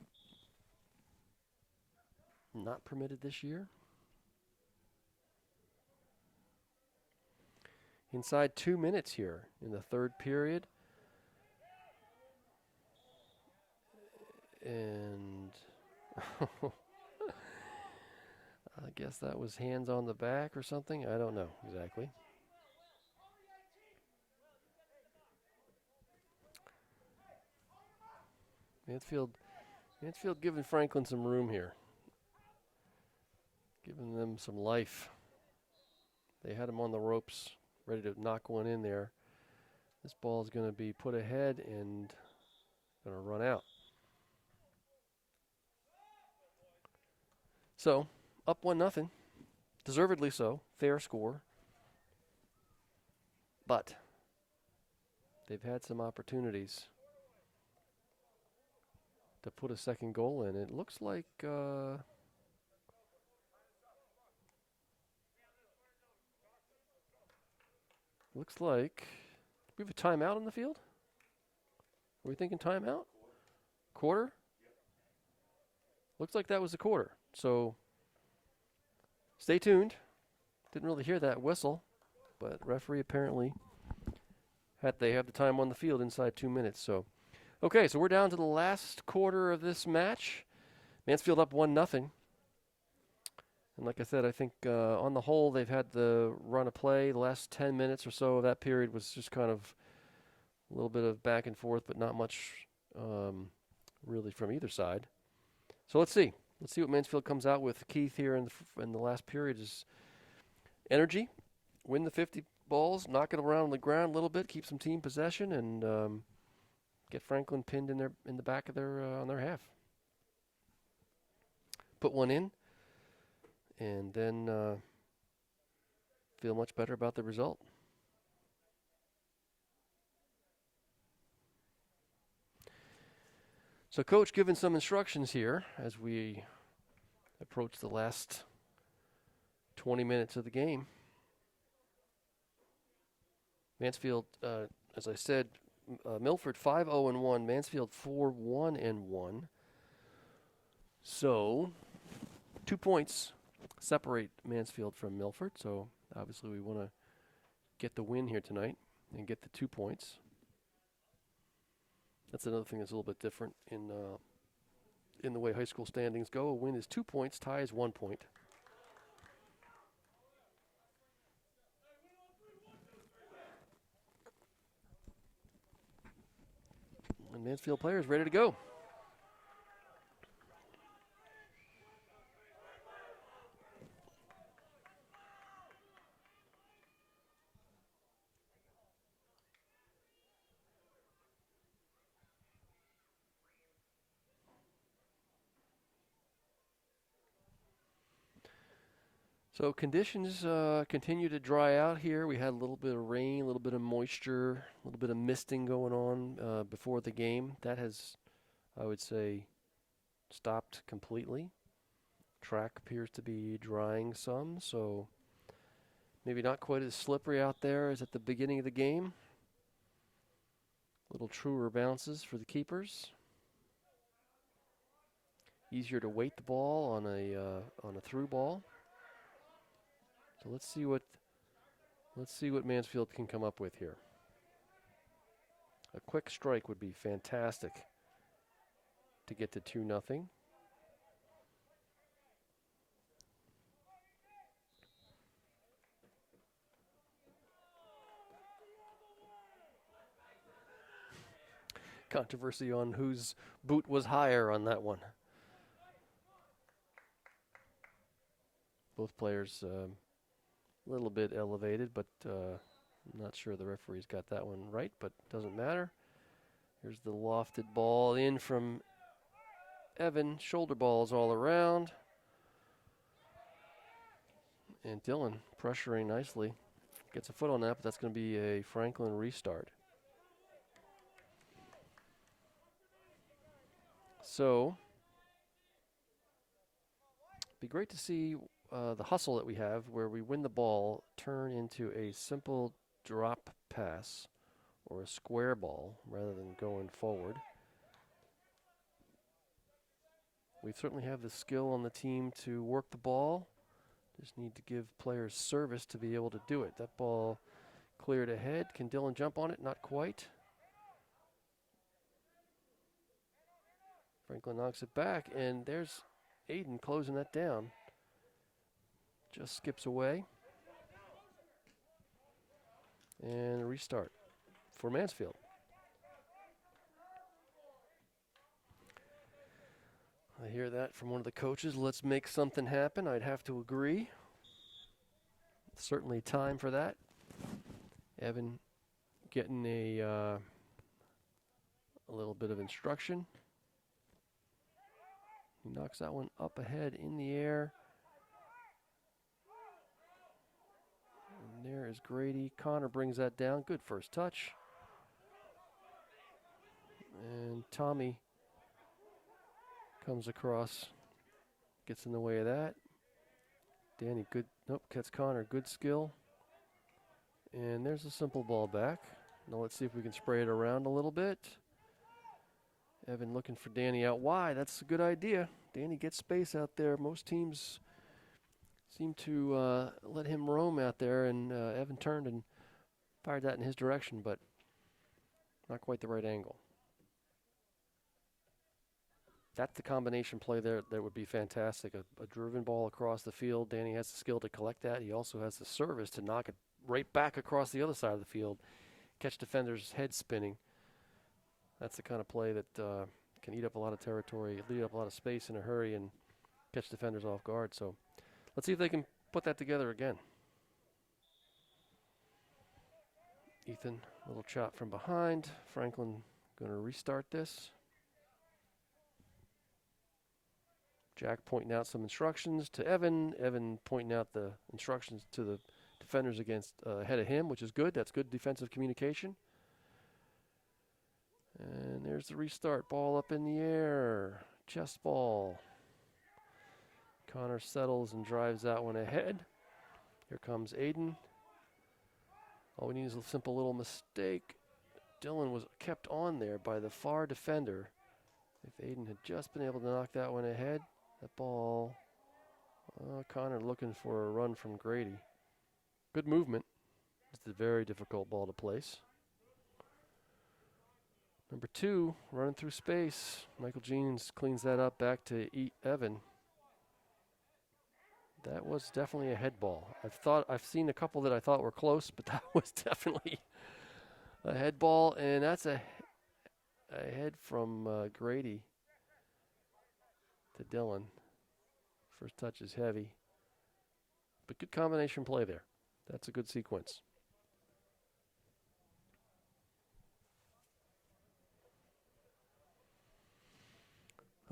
Not permitted this year. Inside 2 minutes here in the third period. And I guess that was hands on the back or something. I don't know exactly. Mansfield giving Franklin some room here. Giving them some life. They had him on the ropes, ready to knock one in there. This ball is going to be put ahead and going to run out. So, up 1-0. Deservedly so. Fair score. But they've had some opportunities to put a second goal in. It looks like we have a timeout on the field? Are we thinking timeout? Quarter? Looks like that was a quarter. So stay tuned. Didn't really hear that whistle, but referee apparently they have the time on the field inside 2 minutes. So, okay, so we're down to the last quarter of this match. Mansfield up 1-0. And like I said, I think on the whole, they've had the run of play. The last 10 minutes or so of that period was just kind of a little bit of back and forth, but not much really from either side. So let's see. Let's see what Mansfield comes out with. Keith here in the last period is energy, win the 50 balls, knock it around on the ground a little bit, keep some team possession, and get Franklin pinned in the back of their on their half. Put one in. And then feel much better about the result. So Coach giving some instructions here as we approach the last 20 minutes of the game. Mansfield, as I said, Milford 5-0-1, Mansfield 4-1-1. So 2 points separate Mansfield from Milford, so obviously we want to get the win here tonight and get the 2 points. That's another thing that's a little bit different in the way high school standings go. A win is 2 points, tie is 1 point. And Mansfield players ready to go. So conditions continue to dry out here. We had a little bit of rain, a little bit of moisture, a little bit of misting going on before the game. That has, I would say, stopped completely. Track appears to be drying some, so maybe not quite as slippery out there as at the beginning of the game. Little truer bounces for the keepers. Easier to weight the ball on a through ball. So let's see what Mansfield can come up with here. A quick strike would be fantastic to get to 2-0. Controversy on whose boot was higher on that one. Both players a little bit elevated, but I'm not sure the referee's got that one right, but doesn't matter. Here's the lofted ball in from Evan. Shoulder balls all around. And Dylan pressuring nicely. Gets a foot on that, but that's going to be a Franklin restart. So, it'd be great to see the hustle that we have where we win the ball, turn into a simple drop pass or a square ball rather than going forward. We certainly have the skill on the team to work the ball. Just need to give players service to be able to do it. That ball cleared ahead. Can Dylan jump on it? Not quite. Franklin knocks it back, and there's Aiden closing that down. Just skips away. And a restart for Mansfield. I hear that from one of the coaches. Let's make something happen. I'd have to agree. Certainly time for that. Evan getting a little bit of instruction. He knocks that one up ahead in the air. And there is Grady. Connor brings that down. Good first touch. And Tommy comes across, gets in the way of that. Danny, good. Nope, gets Connor. Good skill. And there's a simple ball back. Now let's see if we can spray it around a little bit. Evan looking for Danny out wide. That's a good idea. Danny gets space out there. Most teams seem to let him roam out there, and Evan turned and fired that in his direction, but not quite the right angle. That's the combination play there that would be fantastic. A driven ball across the field. Danny has the skill to collect that. He also has the service to knock it right back across the other side of the field. Catch defenders' head spinning. That's the kind of play that can eat up a lot of territory, eat up a lot of space in a hurry, and catch defenders off guard. So let's see if they can put that together again. Ethan, little chop from behind. Franklin going to restart this. Jack pointing out some instructions to Evan. Evan pointing out the instructions to the defenders against ahead of him, which is good. That's good defensive communication. And there's the restart. Ball up in the air. Chest ball. Connor settles and drives that one ahead. Here comes Aiden. All we need is a simple little mistake. Dylan was kept on there by the far defender. If Aiden had just been able to knock that one ahead, that ball, Connor looking for a run from Grady. Good movement. It's a very difficult ball to place. Number 2, running through space. Michael Jeans cleans that up back to Evan. That was definitely a head ball. I've seen a couple that I thought were close, but that was definitely a head ball, and that's a head from Grady to Dylan. First touch is heavy, but good combination play there. That's a good sequence.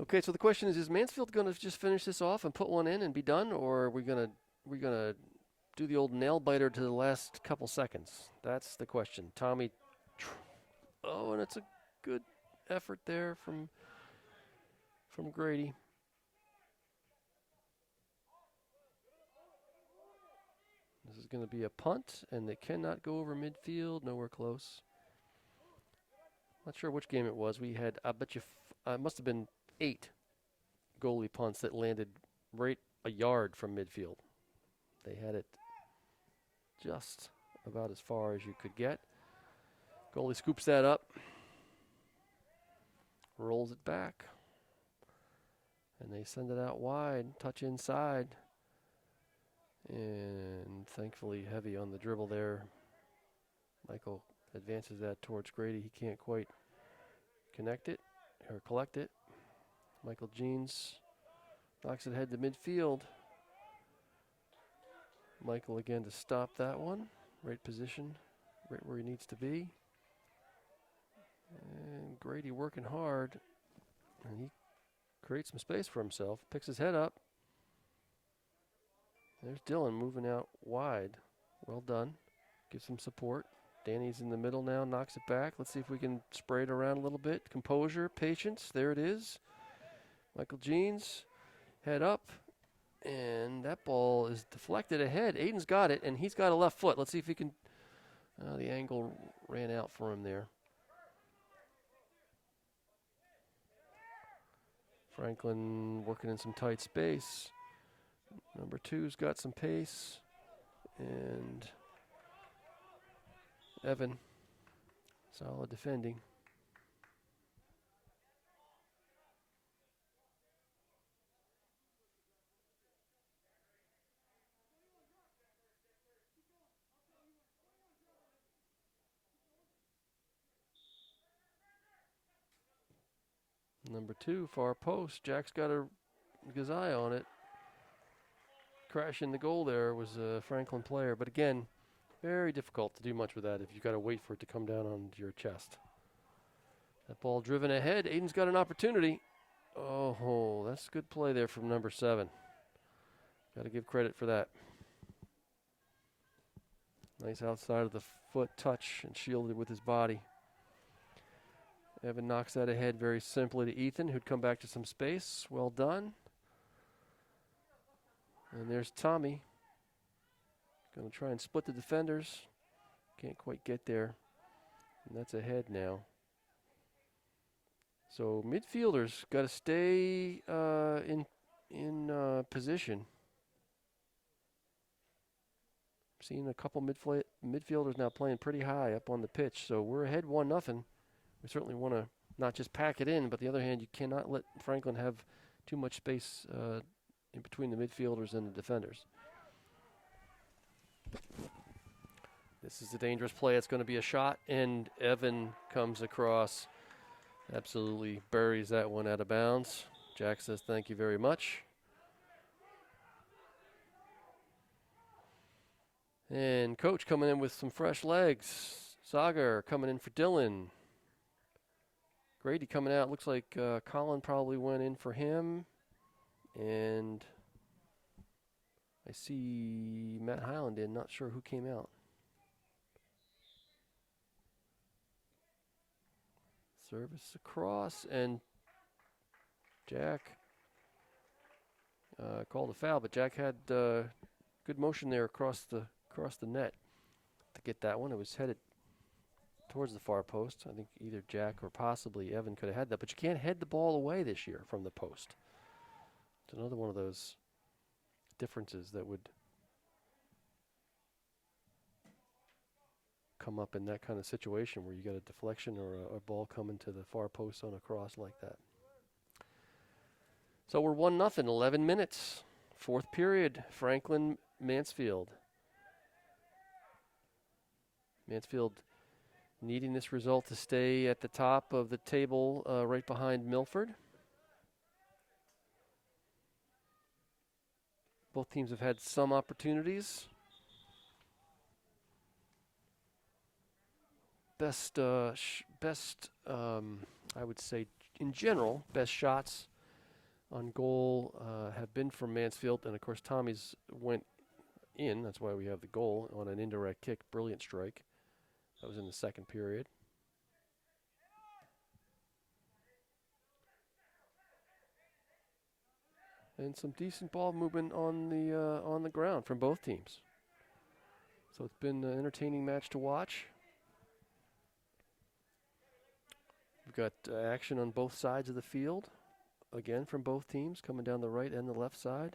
Okay, so the question is Mansfield going to just finish this off and put one in and be done, or are we going to do the old nail biter to the last couple seconds? That's the question. Tommy, and it's a good effort there from Grady. This is going to be a punt, and they cannot go over midfield, nowhere close. Not sure which game it was. We had, I bet you, it must have been 8 goalie punts that landed right a yard from midfield. They had it just about as far as you could get. Goalie scoops that up, rolls it back, and they send it out wide, touch inside, and thankfully heavy on the dribble there. Michael advances that towards Grady. He can't quite connect it or collect it. Michael Jeans knocks it ahead to midfield. Michael again to stop that one. Right position, right where he needs to be. And Grady working hard. And he creates some space for himself. Picks his head up. There's Dylan moving out wide. Well done. Gives some support. Danny's in the middle now, knocks it back. Let's see if we can spray it around a little bit. Composure, patience, there it is. Michael Jeans, head up, and that ball is deflected ahead. Aiden's got it, and he's got a left foot. Let's see if he can, the angle ran out for him there. Franklin working in some tight space. Number 2's got some pace, and Evan, solid defending. Number 2, far post. Jack's got his eye on it. Crashing the goal there was a Franklin player, but again, very difficult to do much with that if you've got to wait for it to come down onto your chest. That ball driven ahead. Aiden's got an opportunity. Oh, that's good play there from number 7. Got to give credit for that. Nice outside of the foot touch and shielded with his body. Evan knocks that ahead very simply to Ethan, who'd come back to some space. Well done. And there's Tommy. Going to try and split the defenders. Can't quite get there. And that's ahead now. So midfielders got to stay in position. Seeing a couple midfielders now playing pretty high up on the pitch. So we're ahead 1-0. We certainly want to not just pack it in, but the other hand, you cannot let Franklin have too much space in between the midfielders and the defenders. This is a dangerous play. It's going to be a shot, and Evan comes across, absolutely buries that one out of bounds. Jack says thank you very much. And coach coming in with some fresh legs. Sagar coming in for Dylan. Grady coming out. Looks like Colin probably went in for him. And I see Matt Highland in. Not sure who came out. Service across, and Jack called a foul, but Jack had good motion there across the net to get that one. It was headed towards the far post. I think either Jack or possibly Evan could have had that, but you can't head the ball away this year from the post. It's another one of those differences that would come up in that kind of situation where you got a deflection or a ball coming to the far post on a cross like that. So we're 1-0, 11 minutes. Fourth period, Franklin, Mansfield. Mansfield needing this result to stay at the top of the table right behind Milford. Both teams have had some opportunities. Best, I would say, in general, best shots on goal have been from Mansfield. And, of course, Tommy's went in. That's why we have the goal on an indirect kick. Brilliant strike. That was in the second period. And some decent ball movement on the ground from both teams. So it's been an entertaining match to watch. We've got action on both sides of the field, again from both teams, coming down the right and the left side.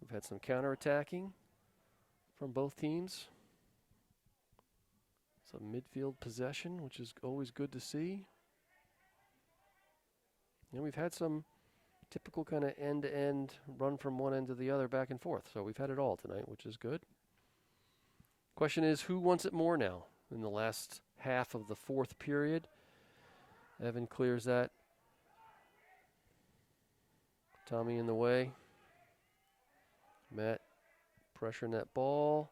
We've had some counterattacking. from both teams. It's a midfield possession, which is always good to see. And we've had some typical kind of end-to-end run from one end to the other back and forth. So we've had it all tonight, which is good. Question is, who wants it more now in the last half of the fourth period? Evan clears that. Tommy in the way. Matt pressuring that ball.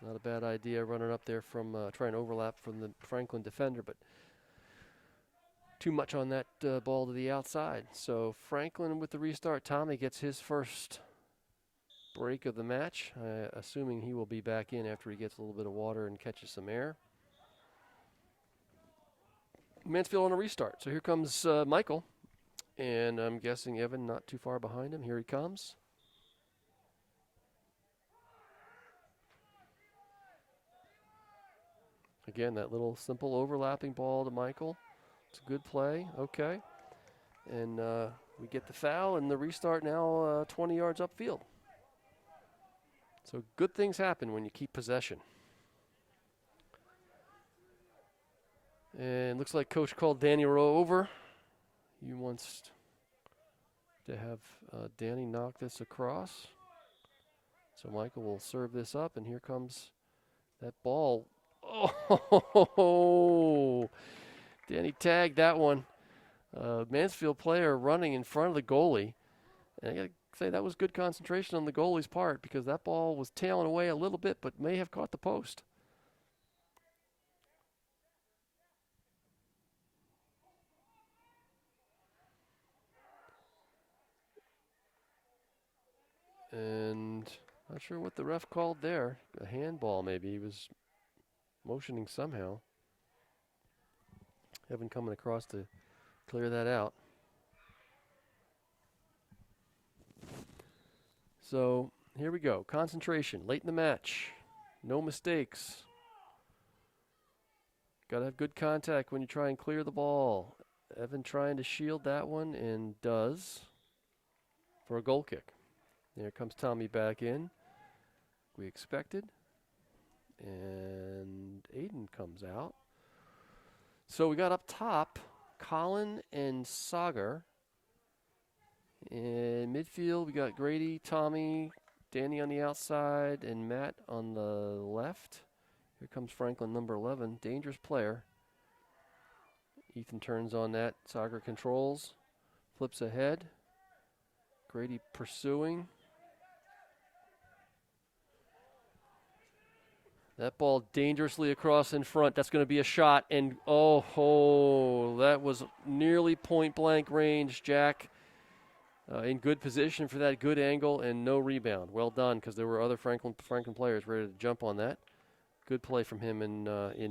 Not a bad idea running up there from trying to overlap from the Franklin defender, but too much on that ball to the outside. So Franklin with the restart. Tommy gets his first break of the match, assuming he will be back in after he gets a little bit of water and catches some air. Mansfield on a restart. So here comes Michael, and I'm guessing Evan not too far behind him. Here he comes. Again, that little simple overlapping ball to Michael. It's a good play. Okay. And we get the foul and the restart now 20 yards upfield. So good things happen when you keep possession. And looks like Coach called Danny Rowe over. He wants to have Danny knock this across. So Michael will serve this up, and here comes that ball. Oh, Danny tagged that one. Mansfield player running in front of the goalie. And I got to say, that was good concentration on the goalie's part because that ball was tailing away a little bit, but may have caught the post. And not sure what the ref called there. A handball maybe. He was motioning somehow. Evan coming across to clear that out. So here we go. Concentration late in the match. No mistakes. Got to have good contact when you try and clear the ball. Evan trying to shield that one and does for a goal kick. There comes Tommy back in. We expected. And Aiden comes out. So we got up top Colin and Sagar. In midfield, we got Grady, Tommy, Danny on the outside, and Matt on the left. Here comes Franklin, number 11, dangerous player. Ethan turns on that. Sagar controls, flips ahead. Grady pursuing. That ball dangerously across in front. That's going to be a shot. And, that was nearly point-blank range. Jack in good position for that, good angle, and no rebound. Well done, because there were other Franklin players ready to jump on that. Good play from him in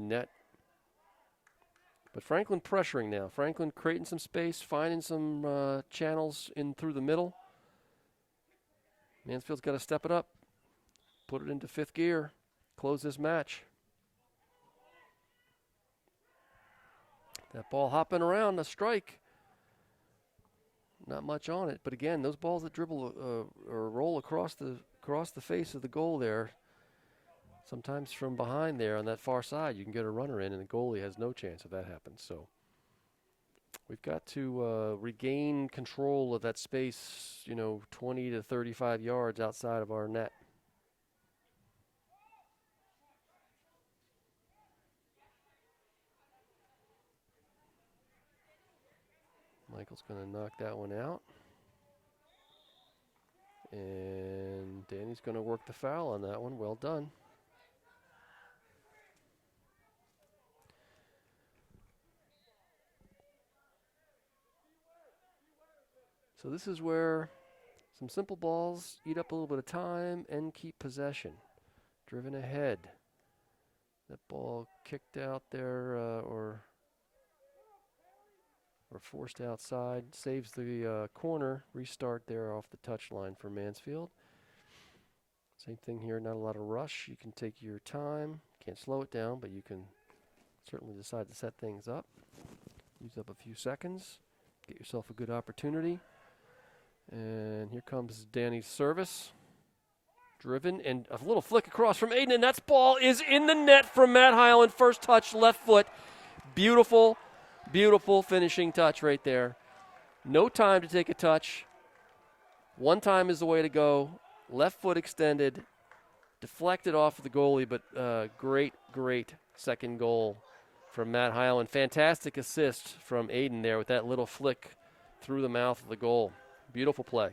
net. But Franklin pressuring now. Franklin creating some space, finding some channels in through the middle. Mansfield's got to step it up, put it into fifth gear. Close this match. That ball hopping around, a strike. Not much on it, but again, those balls that dribble or roll across the face of the goal there, sometimes from behind there on that far side, you can get a runner in, and the goalie has no chance if that happens. So we've got to regain control of that space, 20 to 35 yards outside of our net. Michael's going to knock that one out. And Danny's going to work the foul on that one. Well done. So this is where some simple balls eat up a little bit of time and keep possession. Driven ahead. That ball kicked out there or forced outside. Saves the corner. Restart there off the touchline for Mansfield. Same thing here, not a lot of rush. You can take your time. Can't slow it down, but you can certainly decide to set things up. Use up a few seconds. Get yourself a good opportunity. And here comes Danny's service. Driven, and a little flick across from Aiden, and that ball is in the net from Matt Hyland. First touch, left foot. Beautiful, beautiful finishing touch right there. No time to take a touch. One time is the way to go. Left foot extended, deflected off of the goalie, but great, great second goal from Matt Hyland. Fantastic assist from Aiden there with that little flick through the mouth of the goal. Beautiful play.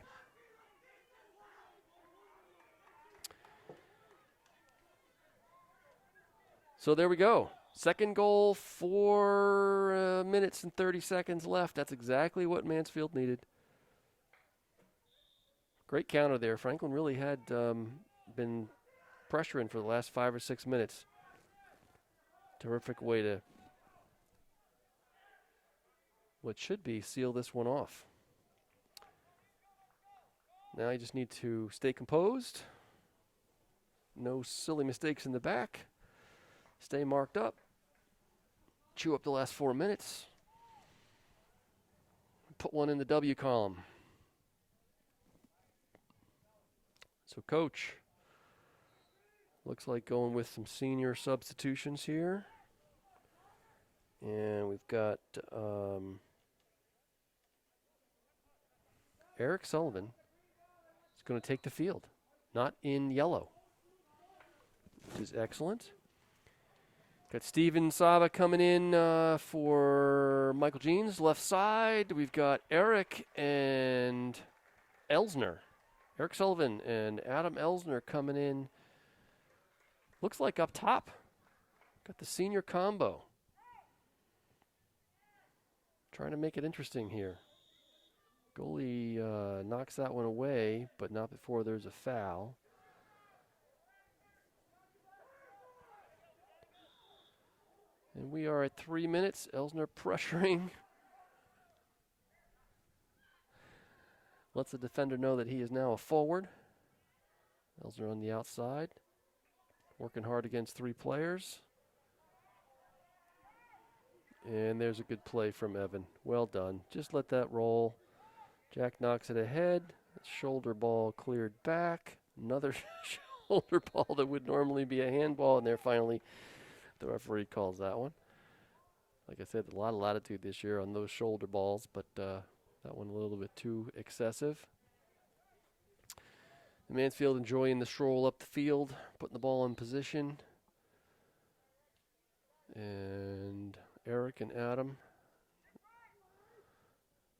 So there we go. Second goal, 4 minutes and 30 seconds left. That's exactly what Mansfield needed. Great counter there. Franklin really had been pressuring for the last 5 or 6 minutes. Terrific way to, what should be, seal this one off. Now you just need to stay composed. No silly mistakes in the back. Stay marked up. Chew up the last 4 minutes. Put one in the W column. So coach looks like going with some senior substitutions here. And we've got Eric Sullivan is going to take the field, not in yellow, which is excellent. Got Steven Sava coming in for Michael Jeans, left side. We've got Eric and Elsner. Eric Sullivan and Adam Elsner coming in. Looks like up top. Got the senior combo. Trying to make it interesting here. Goalie knocks that one away, but not before there's a foul. And we are at 3 minutes. Elsner pressuring. Lets the defender know that he is now a forward. Elsner on the outside. Working hard against 3 players. And there's a good play from Evan. Well done. Just let that roll. Jack knocks it ahead. Shoulder ball cleared back. Another shoulder ball that would normally be a handball. And there finally the referee calls that one. Like I said, a lot of latitude this year on those shoulder balls, but that one a little bit too excessive. The Mansfield enjoying the stroll up the field, putting the ball in position. And Eric and Adam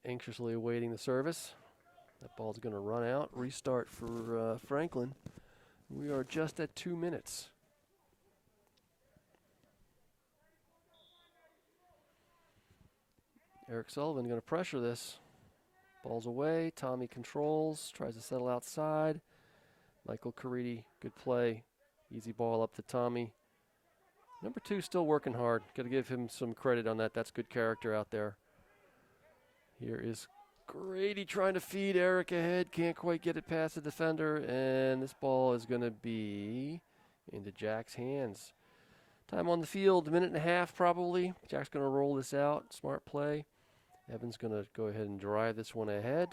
anxiously awaiting the service. That ball's going to run out. Restart for Franklin. We are just at 2 minutes. Eric Sullivan going to pressure this. Ball's away. Tommy controls. Tries to settle outside. Michael Caridi, good play. Easy ball up to Tommy. Number 2 still working hard. Got to give him some credit on that. That's good character out there. Here is Grady trying to feed Eric ahead. Can't quite get it past the defender. And this ball is going to be into Jack's hands. Time on the field, 1.5 minutes probably. Jack's going to roll this out. Smart play. Evan's going to go ahead and drive this one ahead.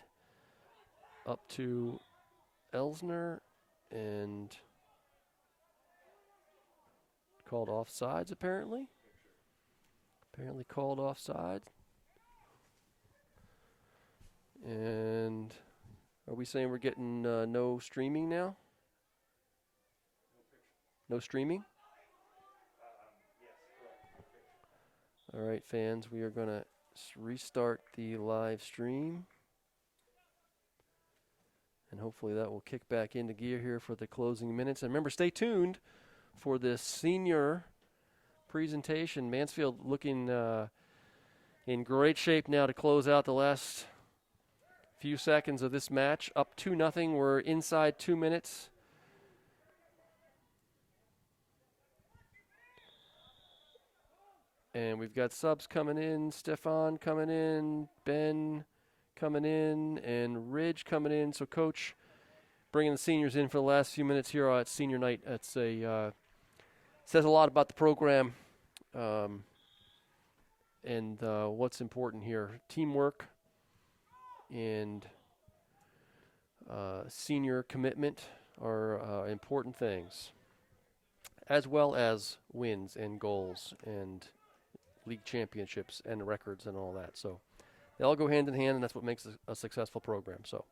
Up to Elsner and called offsides apparently. Apparently called offside. And are we saying we're getting no streaming now? No streaming? All right, fans, we are going to restart the live stream. And hopefully that will kick back into gear here for the closing minutes. And remember, stay tuned for this senior presentation. Mansfield looking in great shape now to close out the last few seconds of this match. Up 2-0. We're inside 2 minutes. And we've got subs coming in, Stefan coming in, Ben coming in, and Ridge coming in. So Coach bringing the seniors in for the last few minutes here at senior night. It's a says a lot about the program and what's important here. Teamwork and senior commitment are important things, as well as wins and goals and league championships and records and all that. So they all go hand in hand, and that's what makes a successful program. So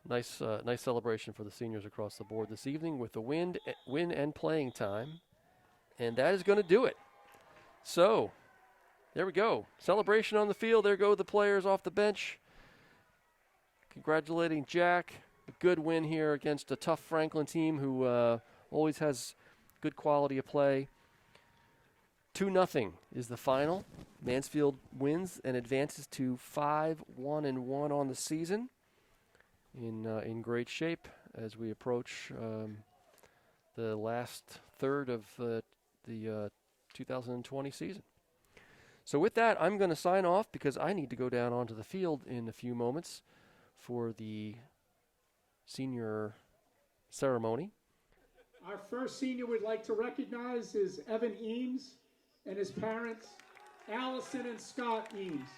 nice celebration for the seniors across the board this evening with the win and playing time. And that is going to do it. So there we go. Celebration on the field. There go the players off the bench. Congratulating Jack. A good win here against a tough Franklin team who always has good quality of play. 2-0 is the final. Mansfield wins and advances to 5-1-1 on the season. In great shape as we approach the last third of the 2020 season. So with that, I'm going to sign off because I need to go down onto the field in a few moments for the senior ceremony. Our first senior we'd like to recognize is Evan Eames and his parents, Allison and Scott Eames.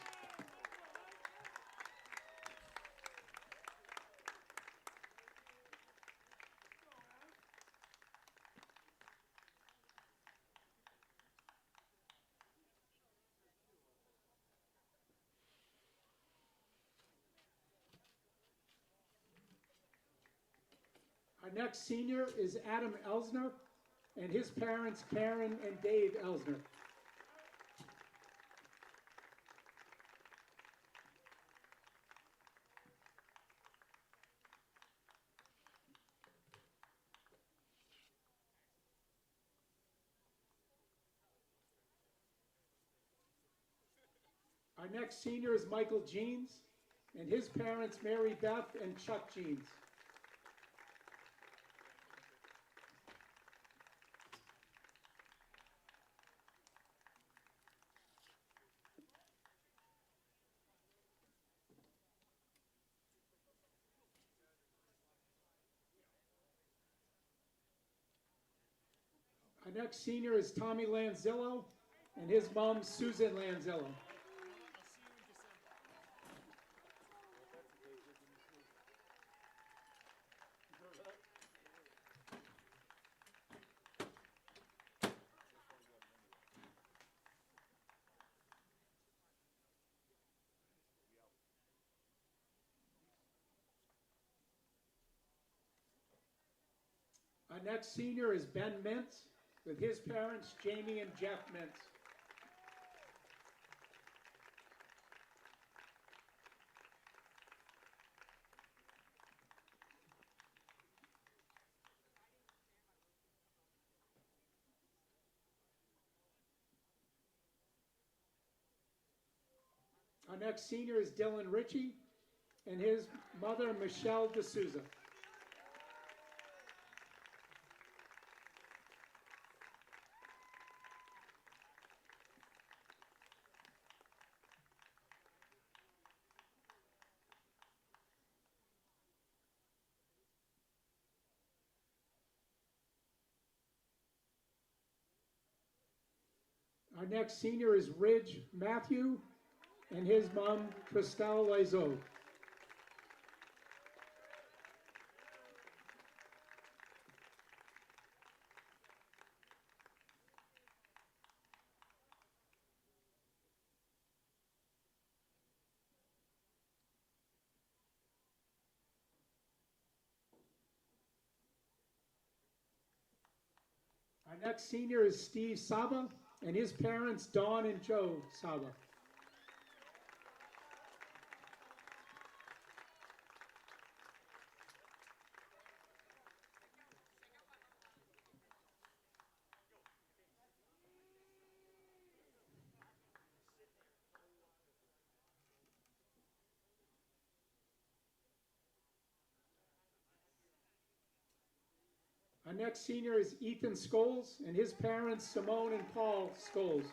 Our next senior is Adam Elsner and his parents, Karen and Dave Elsner. Our next senior is Michael Jeans and his parents, Mary Beth and Chuck Jeans. Our next senior is Tommy Lanzillo and his mom, Susan Lanzillo. Our next senior is Ben Mintz with his parents, Jamie and Jeff Mintz. Our next senior is Dylan Ritchie and his mother, Michelle D'Souza. Our next senior is Ridge Matthew and his mom, Christelle Lizo. Our next senior is Steve Saba and his parents, Dawn and Joe Saba. Our next senior is Ethan Scholes and his parents, Simone and Paul Scholes.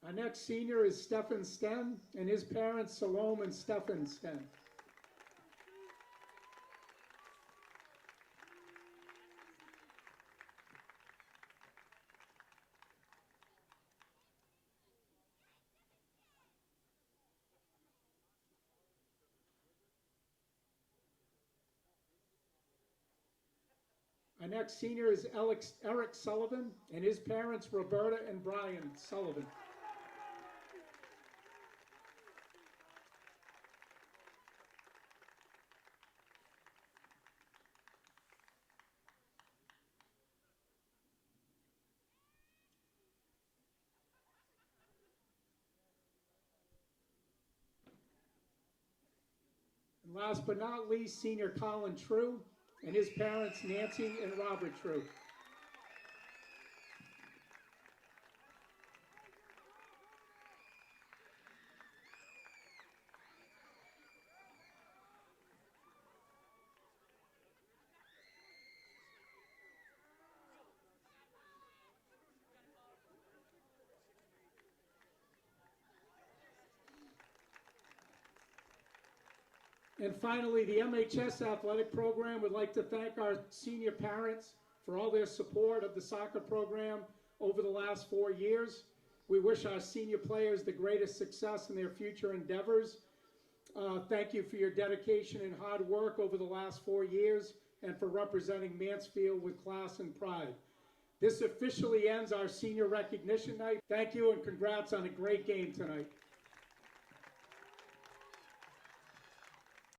Our next senior is Stefan Sten and his parents, Salome and Stefan Sten. Our next senior is Eric Sullivan, and his parents, Roberta and Brian Sullivan. And last but not least, senior Colin True, and his parents, Nancy and Robert True. And finally, the MHS athletic program would like to thank our senior parents for all their support of the soccer program over the last 4 years. We wish our senior players the greatest success in their future endeavors. Thank you for your dedication and hard work over the last 4 years and for representing Mansfield with class and pride. This officially ends our senior recognition night. Thank you and congrats on a great game tonight.